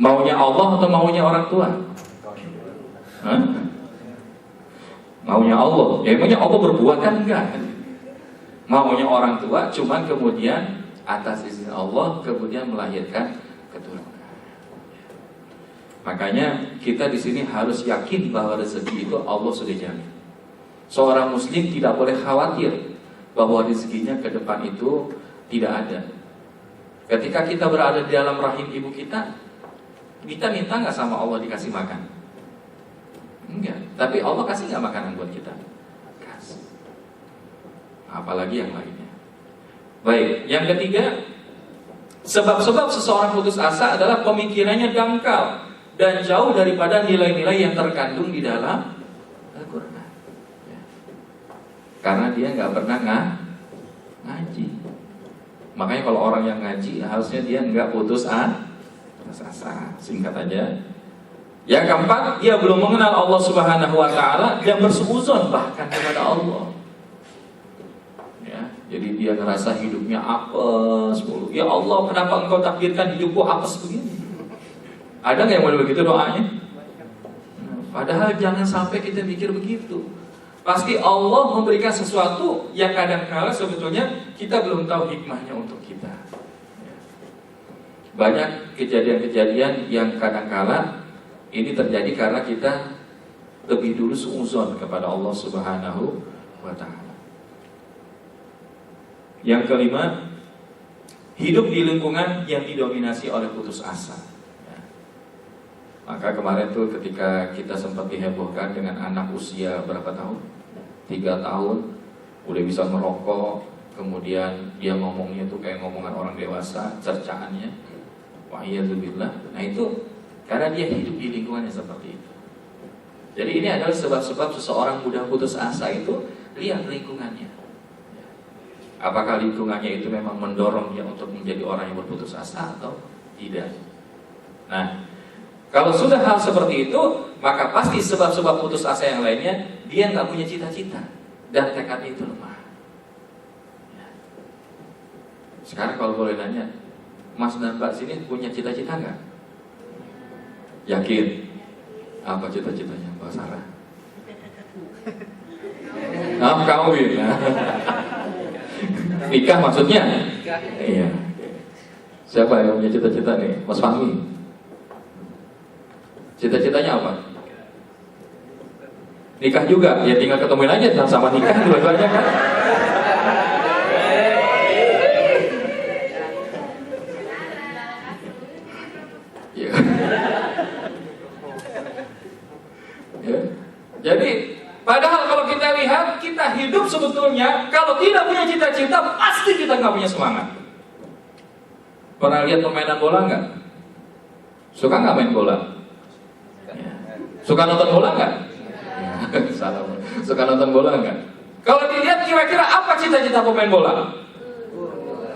Maunya Allah atau maunya orang tua? Maunya Allah. Ya maunya Allah berbuat kan enggak? Maunya orang tua, cuman kemudian atas izin Allah kemudian melahirkan keturunan. Makanya kita di sini harus yakin bahwa rezeki itu Allah sudah jamin. Seorang muslim tidak boleh khawatir bahwa rezekinya ke depan itu tidak ada. Ketika kita berada di dalam rahim ibu kita minta nggak sama Allah dikasih makan? Enggak. Tapi Allah kasih nggak makanan buat kita? Kasih. Apalagi yang lainnya. Baik, yang ketiga, sebab-sebab seseorang putus asa adalah pemikirannya dangkal dan jauh daripada nilai-nilai yang terkandung di dalam Al-Quran. Karena dia nggak pernah ngaji. Makanya kalau orang yang ngaji harusnya dia nggak putus asa. Singkat aja. Yang keempat, dia belum mengenal Allah Subhanahu Wa Taala dan bersuuzon bahkan kepada Allah. Ya, jadi dia ngerasa hidupnya apes mulu. Ya Allah, kenapa Engkau takdirkan hidupku apes begini? Ada nggak yang mau begitu doanya? Padahal jangan sampai kita mikir begitu. Pasti Allah memberikan sesuatu yang kadang-kala sebetulnya kita belum tahu hikmahnya untuk kita. Banyak kejadian-kejadian yang kadang-kala ini terjadi karena kita lebih dulu suuzon kepada Allah Subhanahu wa Ta'ala. Yang kelima, hidup di lingkungan yang didominasi oleh putus asa. Maka kemarin tuh ketika kita sempat dihebohkan dengan anak usia berapa tahun? 3 tahun, udah bisa merokok, kemudian dia ngomongnya tuh kayak ngomongan orang dewasa, cercaannya. Wa'iyadzubillah. Nah itu karena dia hidup di lingkungannya seperti itu. Jadi ini adalah sebab-sebab seseorang mudah putus asa itu, lihat lingkungannya. Apakah lingkungannya itu memang mendorong dia untuk menjadi orang yang berputus asa atau tidak? Nah, kalau sudah hal seperti itu, maka pasti sebab-sebab putus asa yang lainnya dia nggak punya cita-cita dan tekadnya itu lemah. Sekarang kalau boleh nanya, Mas dan Mbak sini punya cita-cita nggak? Yakin? Apa cita-citanya Mbak Sarah? Kawin. Nikah maksudnya? Iya. Siapa yang punya cita-cita nih? Mas Fahmi. Cita-citanya apa? Nikah juga, ya tinggal ketemuin aja sama nikah dua-duanya kan. Ya. Ya. Jadi padahal kalau kita lihat, kita hidup sebetulnya kalau tidak punya cita-cita, pasti kita nggak punya semangat. Pernah lihat permainan bola nggak? Suka nggak main bola? Ya. Suka nonton bola nggak? Salah. Suka nonton bola nggak? Kalau dilihat kira-kira apa cita-cita pemain bola?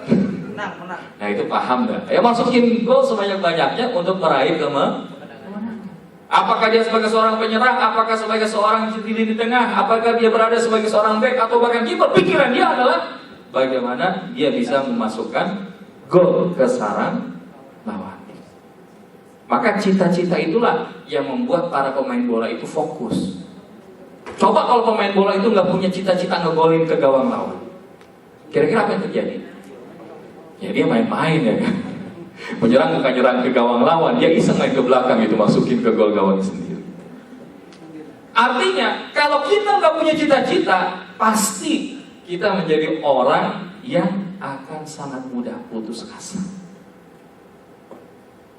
Menang. Nah itu paham nggak? Ya masukin gol sebanyak-banyaknya untuk meraih kemenangan. Apakah dia sebagai seorang penyerang? Apakah sebagai seorang di lini tengah? Apakah dia berada sebagai seorang bek atau bahkan kiper? Pikiran dia adalah bagaimana dia bisa memasukkan gol ke sarang lawan. Maka cita-cita itulah yang membuat para pemain bola itu fokus. Coba kalau pemain bola itu nggak punya cita-cita ngegolin ke gawang lawan, kira-kira apa yang terjadi? Ya dia main-main ya kan. Menyerang bukan nyerang ke gawang lawan, dia iseng main ke belakang itu masukin ke gol gawang sendiri. Artinya kalau kita nggak punya cita-cita, pasti kita menjadi orang yang akan sangat mudah putus asa.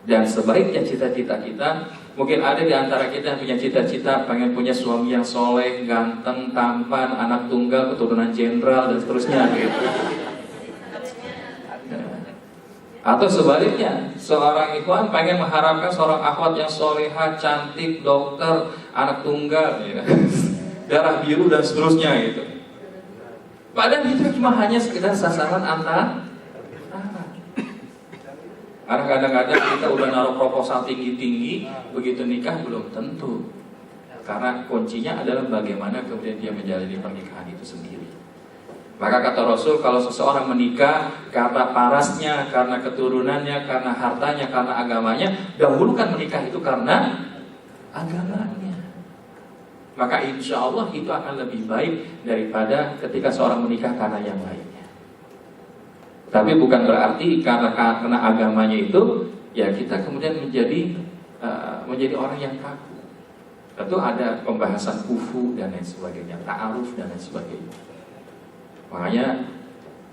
Dan sebaiknya cita-cita kita, mungkin ada di antara kita yang punya cita-cita pengen punya suami yang soleh, ganteng, tampan, anak tunggal, keturunan jenderal dan seterusnya gitu. Atau sebaliknya, seorang ikhwan pengen mengharapkan seorang akhwat yang solehah, cantik, dokter, anak tunggal, ya. Darah biru dan seterusnya gitu. Padahal itu cuma hanya sekedar sasaran antara. Karena kadang-kadang kita udah naruh proposal tinggi-tinggi, begitu nikah belum tentu. Karena kuncinya adalah bagaimana kemudian dia menjalani pernikahan itu sendiri. Maka kata Rasul, kalau seseorang menikah karena parasnya, karena keturunannya, karena hartanya, karena agamanya, dahulukan menikah itu karena agamanya. Maka insya Allah itu akan lebih baik daripada ketika seorang menikah karena yang lainnya. Tapi bukan berarti karena agamanya itu, ya kita kemudian menjadi orang yang kaku. Tentu ada pembahasan kufu dan lain sebagainya, ta'aruf dan lain sebagainya. Makanya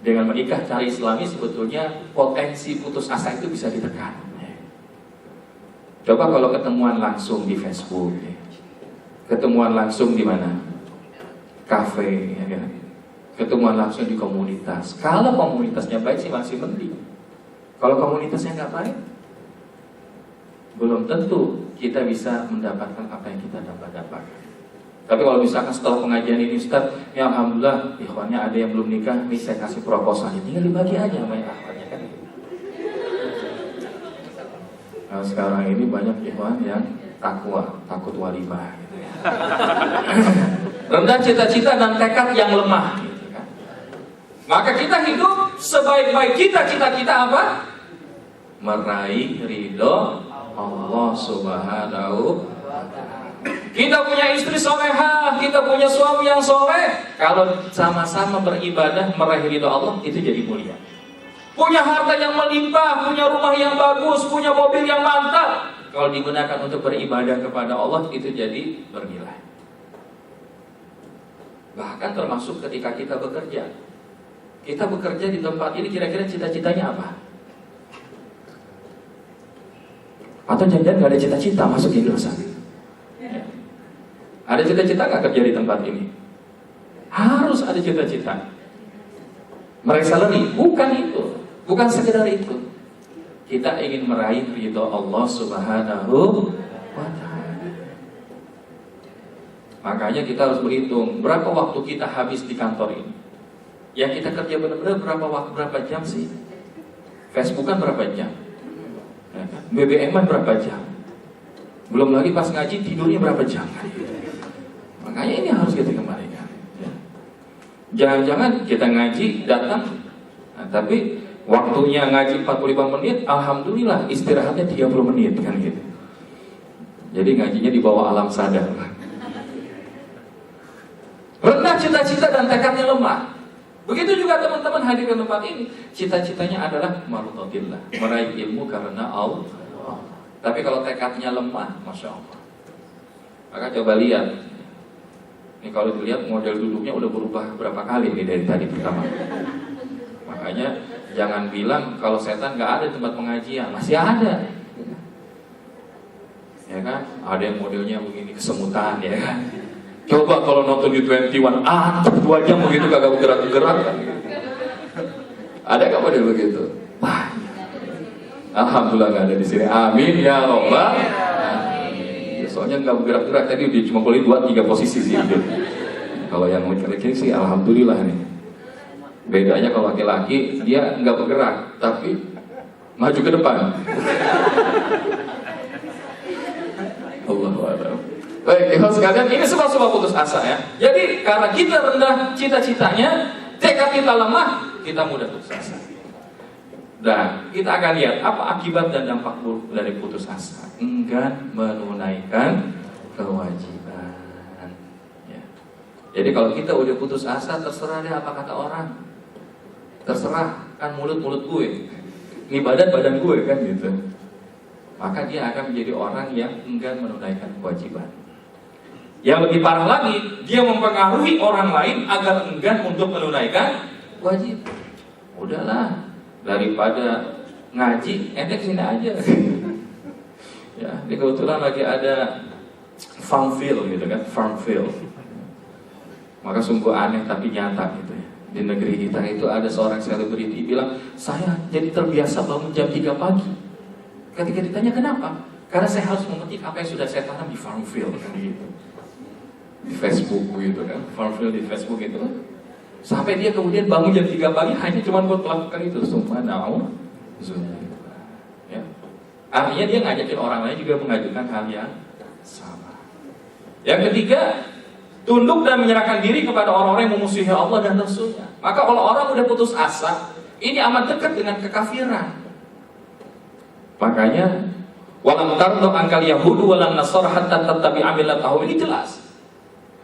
dengan menikah cara Islami sebetulnya potensi putus asa itu bisa ditekan. Coba kalau ketemuan langsung di Facebook, ketemuan langsung di mana? Kafe, ya kan? Ketemuan langsung di komunitas. Kalau komunitasnya baik sih masih mending. Kalau komunitasnya nggak baik, belum tentu kita bisa mendapatkan apa yang kita dapatkan. Tapi kalau misalkan setelah pengajian ini Ustaz, ya alhamdulillah ikhwannya ada yang belum nikah, nih saya kasih proposal ini, tinggal dibagi aja sama yang akhwatnya kan. Nah sekarang ini banyak ikhwan yang takut walimah gitu ya. Rendah cita-cita dan tekad yang lemah gitu kan. Maka kita hidup sebaik-baik cita-cita kita apa? Meraih ridho Allah Subhanahu wa ta'ala. Kita punya istri solehah, kita punya suami yang soleh. Kalau sama-sama beribadah meraih ridho Allah, itu jadi mulia. Punya harta yang melimpah, punya rumah yang bagus, punya mobil yang mantap, kalau digunakan untuk beribadah kepada Allah, itu jadi bernilai. Bahkan termasuk ketika kita bekerja. Kita bekerja di tempat ini, kira-kira cita-citanya apa? Atau jangan-jangan gak ada cita-cita masuk Indonesia? Ada cita-cita nggak kerja di tempat ini? Harus ada cita-cita. Meraih salary, bukan itu, bukan sekedar itu. Kita ingin meraih ridho Allah Subhanahu wa ta'ala. Makanya kita harus berhitung berapa waktu kita habis di kantor ini. Yang kita kerja benar-benar berapa jam sih? Facebookan berapa jam? BBM-an berapa jam? Belum lagi pas ngaji tidurnya berapa jam? Makanya ini harus kita kembalikan. Jangan-jangan kita ngaji datang, nah, tapi Waktunya ngaji 45 menit, alhamdulillah istirahatnya 30 menit kan gitu. Jadi ngajinya di bawah alam sadar. Rendah cita-cita dan tekadnya lemah. Begitu juga teman-teman hadir di tempat ini, cita-citanya adalah marudhatillah, meraih ilmu karena Allah. Tapi kalau tekadnya lemah, masya Allah. Maka coba lihat. Ini kalau dilihat model duduknya udah berubah berapa kali nih dari tadi pertama. Makanya jangan bilang kalau setan nggak ada tempat pengajian, masih ada. Ya kan? Ada yang modelnya begini kesemutan ya kan. Coba kalau nonton di 21, 2 jam begitu kagak bergerak-gerak kan. Ada nggak model begitu? Wah, alhamdulillah nggak ada di sini. Amin ya robbal alamin. Soalnya nggak bergerak-gerak tadi dia cuma boleh 2-3 posisi sih. Kalau yang laki-laki sih alhamdulillah nih. Bedanya kalau laki-laki dia nggak bergerak tapi maju ke depan. Allahu a'lam. Baik, ikhwan sekalian, ini semua putus asa ya. Jadi karena kita rendah cita-citanya, tekad kita lemah, kita mudah putus asa. Dan kita akan lihat apa akibat dan dampak buruk dari putus asa. Enggan menunaikan kewajiban. Ya. Jadi kalau kita udah putus asa, terserah deh apa kata orang. Terserah, kan mulut-mulut gue. Ini badan gue kan gitu. Maka dia akan menjadi orang yang enggan menunaikan kewajiban. Yang lebih parah lagi, dia mempengaruhi orang lain agar enggan untuk menunaikan kewajiban. Udahlah, daripada ngaji, ente sini aja. Ya, ini kebetulan lagi ada Farmville gitu kan, Farmville. Maka sungguh aneh tapi nyata gitu ya. Di negeri kita itu ada seorang selebriti bilang, saya jadi terbiasa bangun jam 3 pagi. Ketika ditanya kenapa? Karena saya harus memetik apa yang sudah saya tanam di Farmville gitu. Di Facebook gitu kan, Farmville di Facebook itu. Sampai dia kemudian bangun jam 3 pagi hanya cuma buat melakukan itu. Ya. Artinya dia ngajakin orang lain juga mengajukan hal yang sama. Yang ketiga, tunduk dan menyerahkan diri kepada orang-orang yang memusuhi Allah dan Rasulnya. Maka kalau orang udah putus asa, ini amat dekat dengan kekafiran. Makanya walam tardu angkal yahudu walam nasara hatta tattabi'a millatahum, ini jelas.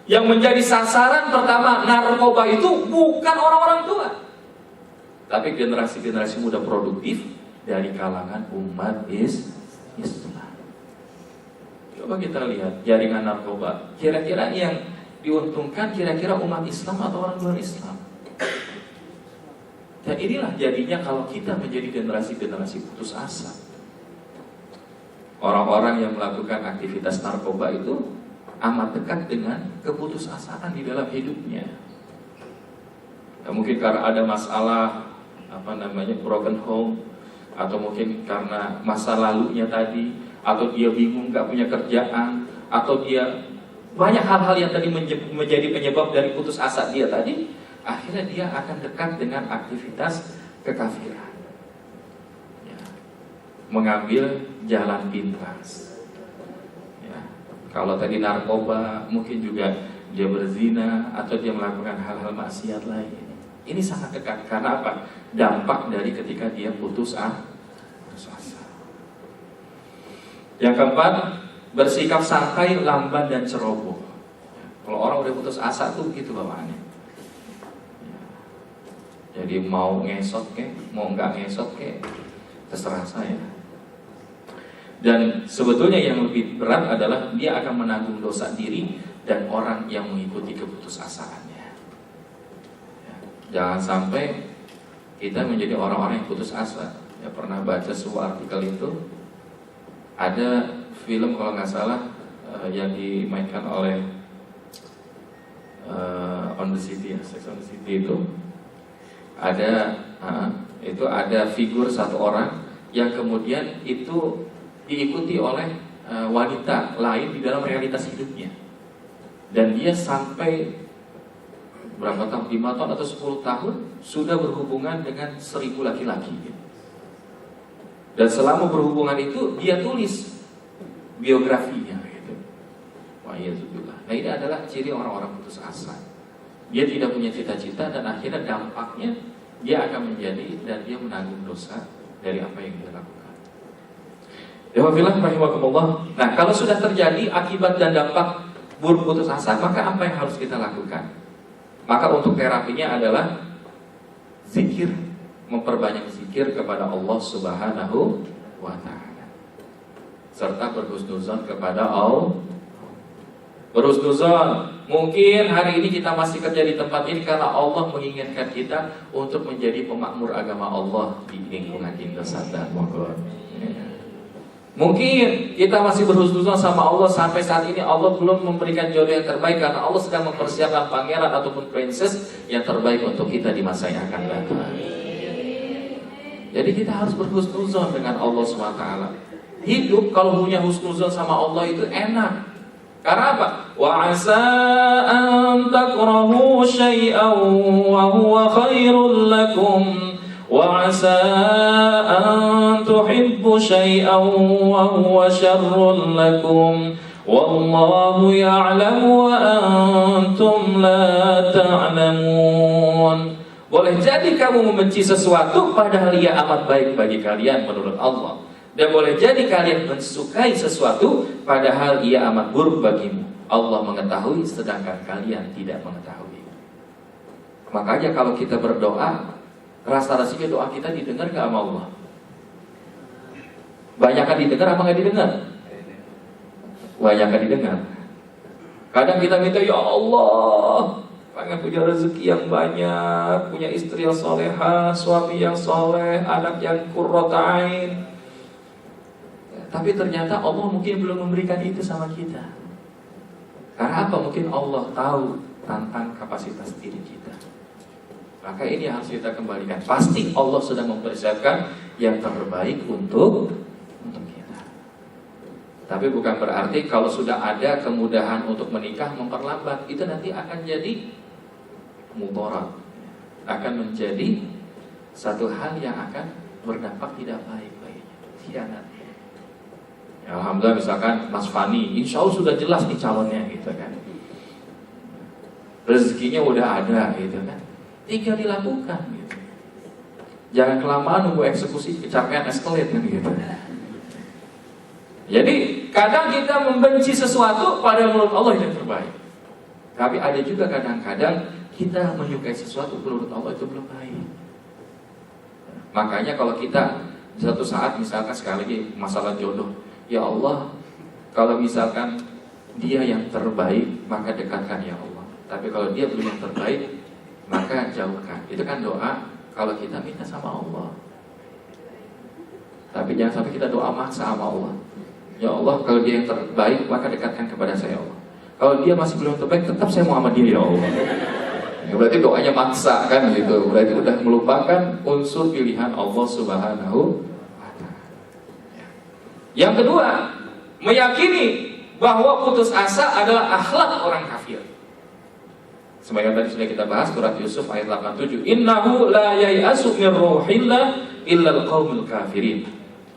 Yang menjadi sasaran pertama narkoba itu bukan orang-orang tua, tapi generasi-generasi muda produktif dari kalangan umat Islam. Coba kita lihat jaringan narkoba. Kira-kira yang diuntungkan kira-kira umat Islam atau orang luar Islam? Dan inilah jadinya kalau kita menjadi generasi-generasi putus asa. Orang-orang yang melakukan aktivitas narkoba itu amat dekat dengan keputusasaan di dalam hidupnya. Ya, mungkin karena ada masalah broken home, atau mungkin karena masa lalunya tadi, atau dia bingung nggak punya kerjaan, atau dia banyak hal-hal yang tadi menjadi penyebab dari putus asa dia tadi. Akhirnya dia akan dekat dengan aktivitas kekafiran, ya, mengambil jalan pintas. Kalau tadi narkoba, mungkin juga dia berzina atau dia melakukan hal-hal maksiat lain. Ini sangat dekat. Karena apa? Dampak dari ketika dia putus asa. Yang keempat, bersikap santai, lamban dan ceroboh. Kalau orang udah putus asa tuh gitu bawaannya. Jadi mau ngesot kek, mau nggak ngesot kek, terserah saya. Dan sebetulnya yang lebih berat adalah dia akan menanggung dosa diri dan orang yang mengikuti keputusasaannya. Ya, jangan sampai kita menjadi orang-orang yang putus asa. Ya, pernah baca sebuah artikel itu, ada film kalau nggak salah yang dimainkan oleh On the City, ya, Sex on the City itu ada figur satu orang yang kemudian itu diikuti oleh wanita lain di dalam realitas hidupnya, dan dia sampai berapa tahun, 5 tahun atau 10 tahun sudah berhubungan dengan 1000 laki-laki. Dan selama berhubungan itu dia tulis biografinya gitu. Nah, ini adalah ciri orang-orang putus asa. Dia tidak punya cita-cita dan akhirnya dampaknya dia akan menjadi dan dia menanggung dosa dari apa yang dia lakukan. Alhamdulillah rahimakumullah. Nah, kalau sudah terjadi akibat dan dampak buruk putus asa, maka apa yang harus kita lakukan? Maka untuk terapinya adalah zikir, memperbanyak zikir kepada Allah Subhanahu wa ta'ala, serta berhusnuzon kepada Allah. Berhusnuzon, mungkin hari ini kita masih kerja di tempat ini karena Allah menginginkan kita untuk menjadi pemakmur agama Allah di lingkungan Indosat dan Bogor. Mungkin kita masih berhusnuzon sama Allah sampai saat ini Allah belum memberikan jodoh yang terbaik karena Allah sedang mempersiapkan pangeran ataupun princess yang terbaik untuk kita di masa yang akan datang. Jadi kita harus berhusnuzon dengan Allah SWT. Hidup kalau punya husnuzon sama Allah itu enak. Karena apa? Wa 'asa an takrahu syai'an wa huwa khairul lakum wa 'asa an tuhibbu syai'an wa huwa syarrul lakum wallahu ya'lamu wa antum la ta'lamun. Boleh jadi kamu membenci sesuatu padahal ia amat baik bagi kalian menurut Allah. Dan boleh jadi kalian mensukai sesuatu padahal ia amat buruk bagimu. Allah mengetahui sedangkan kalian tidak mengetahui. Makanya kalau kita berdoa, rasa-rasanya doa kita didengar gak sama Allah? Banyakan didengar apa gak didengar? Banyakan didengar. Kadang kita minta, ya Allah, pengen punya rezeki yang banyak, punya istri yang solehah, suami yang soleh, anak yang qurrata ain. Tapi ternyata Allah mungkin belum memberikan itu sama kita. Karena apa? Mungkin Allah tahu tentang kapasitas diri kita. Maka ini harus kita kembalikan. Pasti Allah sudah mempersiapkan yang terbaik untuk kita. Tapi bukan berarti kalau sudah ada kemudahan untuk menikah memperlambat. Itu nanti akan jadi mudarat. Akan menjadi satu hal yang akan berdampak tidak baik baginya. Khianat. Ya, alhamdulillah misalkan Mas Fani, insya Allah sudah jelas nih calonnya gitu kan. Rezekinya udah ada gitu kan. Tinggal dilakukan gitu. Jangan kelamaan nunggu eksekusi, kecapean escalate kan gitu. Jadi kadang kita membenci sesuatu padahal menurut Allah itu yang terbaik. Tapi ada juga kadang-kadang kita menyukai sesuatu menurut Allah itu belum baik. Makanya kalau kita suatu saat misalkan sekali lagi masalah jodoh, ya Allah, kalau misalkan dia yang terbaik, maka dekatkan ya Allah. Tapi kalau dia belum yang terbaik, maka jauhkan. Itu kan doa kalau kita minta sama Allah. Tapi jangan sampai kita doa maksa sama Allah. Ya Allah, kalau dia yang terbaik, maka dekatkan kepada saya Allah. Kalau dia masih belum terbaik, tetap saya mau sama dia ya Allah. Ya, berarti doanya maksa kan gitu. Berarti udah melupakan unsur pilihan Allah Subhanahu. Yang kedua, meyakini bahwa putus asa adalah akhlak orang kafir. Sebagaimana tadi sudah kita bahas surat Yusuf ayat 87. Innahu la yai'asu min ruhillah illal qaumul kafirin.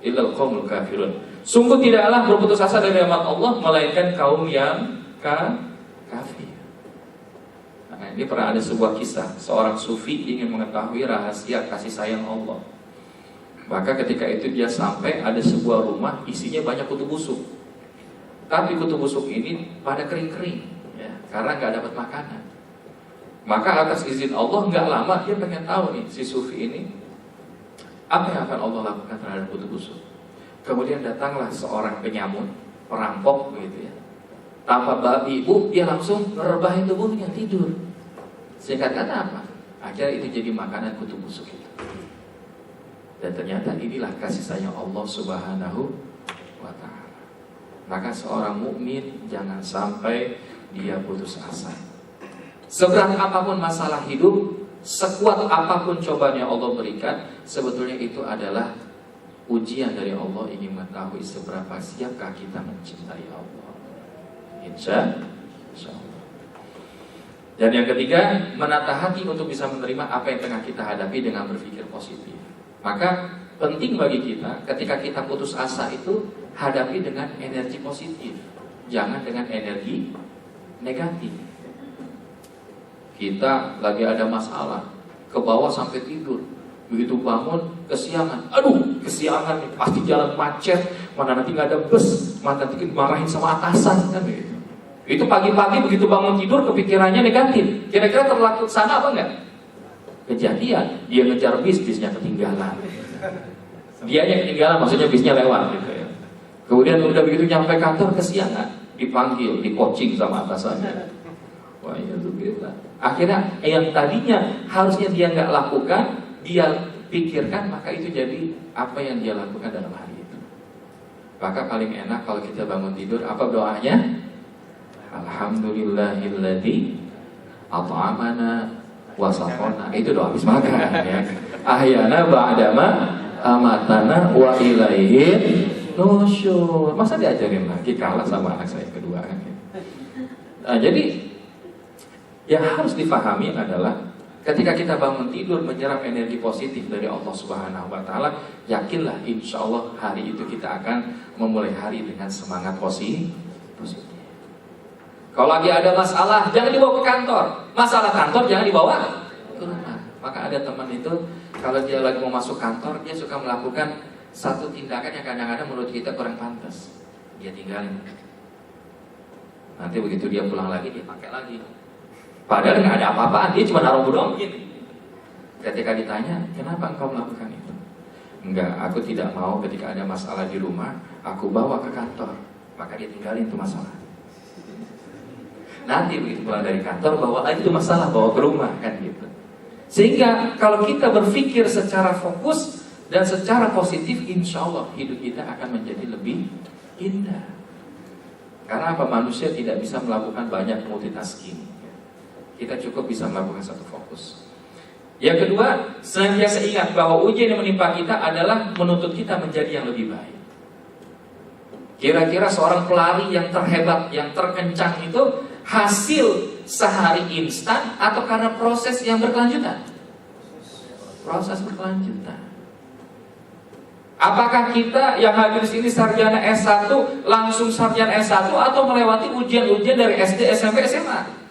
Illal qaumul kafirun. Sungguh tidaklah berputus asa dari rahmat Allah melainkan kaum yang kafir. Nah, ini pernah ada sebuah kisah, seorang sufi ingin mengetahui rahasia kasih sayang Allah. Maka ketika itu dia sampai ada sebuah rumah isinya banyak kutu busuk. Tapi kutu busuk ini pada kering-kering ya, karena nggak dapat makanan. Maka atas izin Allah nggak lama dia pengen tahu nih si sufi ini apa yang akan Allah lakukan terhadap kutu busuk. Kemudian datanglah seorang penyamun, perampok begitu ya. Tanpa babi ibu dia langsung merebahin tubuhnya tidur. Singkat kata apa? Akhirnya itu jadi makanan kutu busuk itu. Dan ternyata inilah kasih sayang Allah Subhanahu wa ta'ala. Maka seorang mukmin jangan sampai dia putus asa. Seberat apapun masalah hidup, sekuat apapun cobaan yang Allah berikan, sebetulnya itu adalah ujian dari Allah ingin mengetahui seberapa siapkah kita mencintai Allah. Insya Allah. Dan yang ketiga, menata hati untuk bisa menerima apa yang tengah kita hadapi dengan berpikir positif. Maka penting bagi kita ketika kita putus asa itu hadapi dengan energi positif, jangan dengan energi negatif. Kita lagi ada masalah, ke bawah sampai tidur. Begitu bangun kesiangan, aduh kesiangan nih, pasti jalan macet, mana nanti nggak ada bus, mana nanti dimarahin sama atasan kan gitu. Itu pagi-pagi begitu bangun tidur kepikirannya negatif. Kira-kira terlaksana apa enggak? Kejadian, dia ngejar bisnya ketinggalan. Dianya ketinggalan, maksudnya bisnya lewat gitu ya. Kemudian udah begitu nyampe kantor kesiangan, dipanggil, di coaching sama atasannya. Wah ya alhamdulillah. Akhirnya yang tadinya harusnya dia nggak lakukan, dia pikirkan, maka itu jadi apa yang dia lakukan dalam hari itu. Maka paling enak kalau kita bangun tidur, apa doanya? Alhamdulillahilladzi at'amana wa saqana. Itu doa habis makan ya. Ahyana ba'dama amatana wa ilaihin nusyur. Masa diajarin lagi, kalah sama anak saya kedua kan. Jadi yang harus difahami adalah ketika kita bangun tidur menyerap energi positif dari Allah Subhanahu wa taala, yakinlah insya Allah hari itu kita akan memulai hari dengan semangat positif. Kalau lagi ada masalah, jangan dibawa ke kantor. Masalah kantor jangan dibawa ke rumah. Maka ada teman itu, kalau dia lagi mau masuk kantor, dia suka melakukan satu tindakan yang kadang-kadang menurut kita kurang pantas. Dia tinggalin. Nanti begitu dia pulang lagi, dia pakai lagi. Padahal nggak ada apa-apaan, dia cuma naruh doang begini. Ketika ditanya, kenapa engkau melakukan itu? Enggak, aku tidak mau ketika ada masalah di rumah, aku bawa ke kantor. Maka dia tinggalin itu masalah. Nanti begitu pulang dari kantor, bawa lagi itu masalah, bawa ke rumah kan gitu. Sehingga kalau kita berpikir secara fokus dan secara positif, insya Allah hidup kita akan menjadi lebih indah. Karena apa? Manusia tidak bisa melakukan banyak multitasking. Kita cukup bisa melakukan satu fokus. Yang kedua, senantiasa ingat bahwa ujian yang menimpa kita adalah menuntut kita menjadi yang lebih baik. Kira-kira seorang pelari yang terhebat, yang terkencang itu hasil sehari instan atau karena proses yang berkelanjutan? Proses berkelanjutan. Apakah kita yang hadir di sini sarjana S1 langsung sarjana S1 atau melewati ujian-ujian dari SD, SMP, SMA?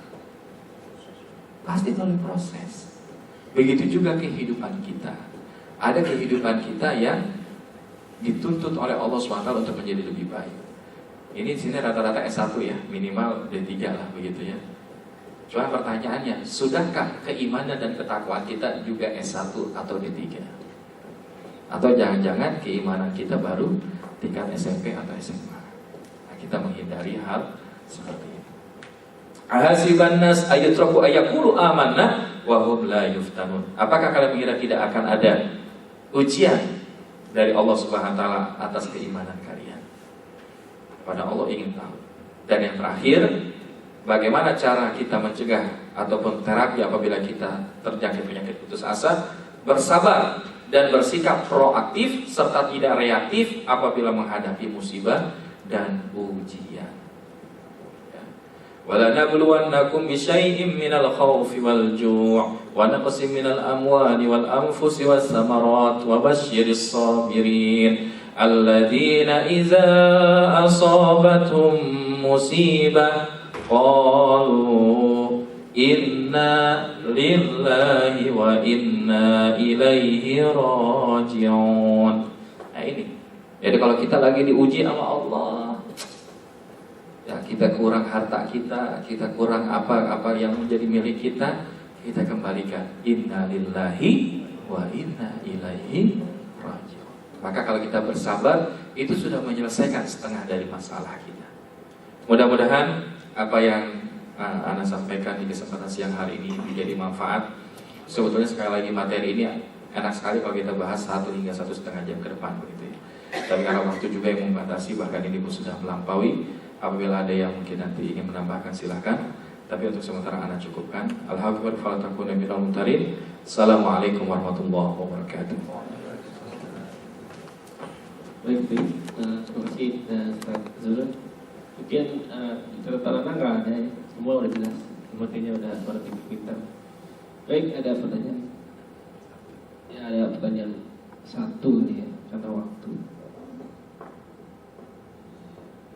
Pasti melalui proses. Begitu juga kehidupan kita. Ada kehidupan kita yang dituntut oleh Allah SWT untuk menjadi lebih baik. Ini di sini rata-rata S1 ya, minimal D3 lah begitu ya. Cuma pertanyaannya, sudahkah keimanan dan ketakwaan kita juga S1 atau D3? Atau jangan-jangan keimanan kita baru tingkat SMP atau SMA? Nah, kita menghindari hal seperti ini. Ahasiban nas ayatraku ayaqulu amanna wa hum la yuftanun. Apakah kalian mengira tidak akan ada ujian dari Allah Subhanahu wa taala atas keimanan kalian? Pada Allah ingin tahu. Dan yang terakhir, bagaimana cara kita mencegah ataupun terapi apabila kita terjangkit penyakit putus asa? Bersabar dan bersikap proaktif serta tidak reaktif apabila menghadapi musibah dan ujian. Wala nabluwannakum bisyai'im minal khawfi wal ju' wa naqsim minal amwali wal anfusi was samarat wa basyiris sabirin alladzina idza asabathum musibah qalu inna lillahi wa inna ilaihi raji'un. Nah ini. Jadi kalau kita lagi diuji sama Allah, ya kita kurang harta kita kurang apa yang menjadi milik kita kembalikan. Inna lillahi wa inna ilaihi raji'un. Maka kalau kita bersabar, itu sudah menyelesaikan setengah dari masalah kita. Mudah-mudahan apa yang Ana sampaikan di kesempatan siang hari ini menjadi manfaat. Sebetulnya sekali lagi materi ini enak sekali kalau kita bahas 1 hingga 1,5 jam ke depan begitu ya. Tapi karena waktu juga yang membatasi, bahkan ini pun sudah melampaui. Apabila ada yang mungkin nanti ingin menambahkan silahkan. Tapi untuk sementara Ana cukupkan. Alhamdulillah falatakuna minal mumtarin. Assalamualaikum warahmatullahi wabarakatuh. Baik, terima kasih Ustaz Zulun. Mungkin catatan Anda nggak ada ya? Semua udah jelas, sepertinya udah seperti pintar. Baik, ada pertanyaan? Ya, ada pertanyaan satu nih ya, karena waktu.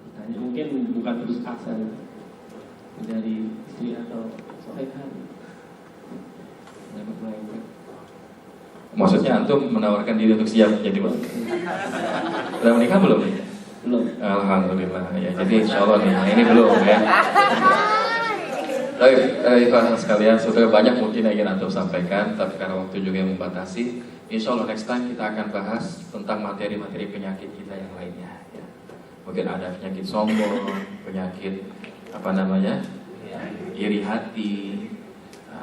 Pertanyaan mungkin bukan terus asa ya. Dari istri atau sohekan. Dapat melainkan. Maksudnya antum menawarkan diri untuk siap jadi bang. Udah menikah belum? Belum. Alhamdulillah ya. Jadi insya Allah nih, ini belum ya. Baik, sekalian, sudah banyak mungkin yang ingin antum sampaikan, tapi karena waktu juga yang membatasi, insya Allah next time kita akan bahas tentang materi-materi penyakit kita yang lainnya. Ya. Mungkin ada penyakit sombong, penyakit iri hati,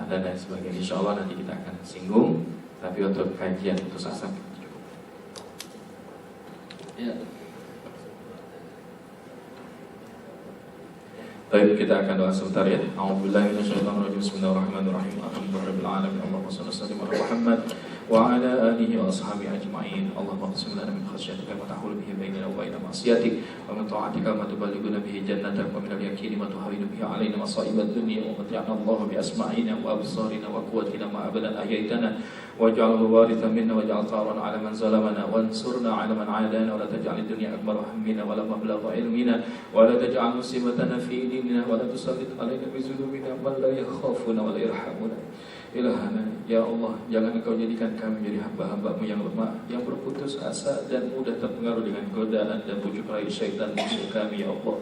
dan lain sebagainya. Insya Allah nanti kita akan singgung, tapi untuk kajian putus asa cukup. Ya. Baik, kita akan doa sebentar ya. A'udzubillahi minasyaitonir rajim. Bismillahirrahmanirrahim. Alhamdulillahirabbil alamin. Allahumma shalli wa sallim ala Muhammad wa ala alihi wa ashabihi ajma'in. Allahumma qsim lana min khashyatika ma tahulu bihi bainana wa baina ma'siyatik wa min ta'atika ma tuballighuna bihi jannatak wa min al-yaqini ma tuhawwinu bihi 'alaina masa'ib ad-dunya wa mat'ana Allah bi asma'ina wa absarina wa quwwatina ma abadan ahyaytana waj'alhu warithan minna waj'al tharana 'ala man zalamana wansurna 'ala man 'adana wa la taj'al ad-dunya akbar hammina wa la mablagha ilmina wa la taj'al musibatana fi dinina wa la tusallit 'alaina bi dhunubina man la yakhafuna wa la yarhamuna. Ilahana, ya Allah, jangan Engkau jadikan kami menjadi hamba-hamba-Mu yang lemah, yang berputus asa dan mudah terpengaruh dengan godaan dan bujuk rayu syaitan musuh kami, ya Allah.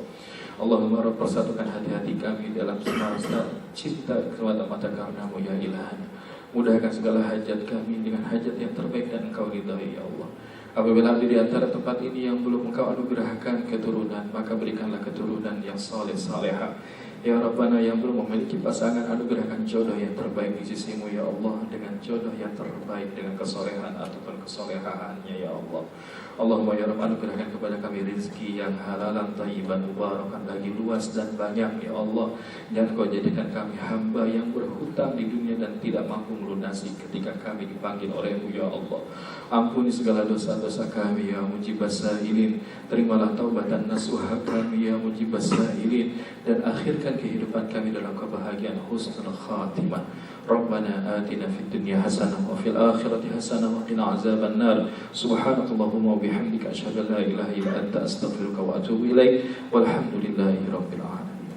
Allahumma Rabb, persatukan hati-hati kami dalam semasa cinta semata-mata karena-Mu, ya Ilahana. Mudahkan segala hajat kami dengan hajat yang terbaik dan Engkau ridhai, ya Allah. Apabila di antara tempat ini yang belum Engkau anugerahkan keturunan, maka berikanlah keturunan yang saleh salehah. Ya Rabbana, yang belum memiliki pasangan, anugerahkan jodoh yang terbaik di sisi-Mu, ya Allah, dengan jodoh yang terbaik, dengan kesolehan ataupun kesolehaannya, ya Allah. Allahumma ya Rabb, anugerahkan kepada kami rezeki yang halalan, thayyiban, mubarakan, lagi luas dan banyak, ya Allah. Dan Kau jadikan kami hamba yang berhutang di dunia dan tidak mampu melunasi ketika kami dipanggil oleh-Mu, ya Allah. Ampuni segala dosa-dosa kami, ya Mujibas Sa'ilin. Terimalah taubatan nasuha kami, ya Mujibas Sa'ilin. Dan akhirkan kehidupan kami dalam kebahagiaan husnul khatimah. Rabbana atina fid dunya hasanah wa fil akhirati hasanah wa qina azaban nar. Subhanakallahumma wa bihamdika asyhadu an la ilaha illa anta astaghfiruka wa atubu ilaik. Walhamdulillahi rabbil alamin.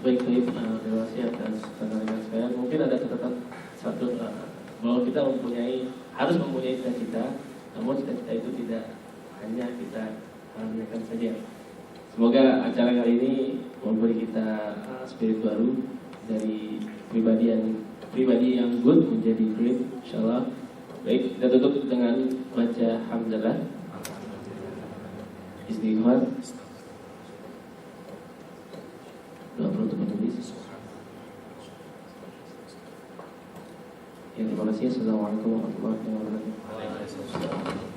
Baik, terima kasih atas pandangan saya. Mungkin ada catatan satu, bahwa kita harus mempunyai cita-cita, namun cita-cita itu tidak hanya kita alamikan saja. Semoga acara kali ini memberi kita spirit baru dari pribadi yang good menjadi great, insyaallah. Baik, kita tutup dengan baca hamdalah, istighfar, doa penutup majelis. Ya, terima kasih. Assalamualaikum warahmatullahi wabarakatuh.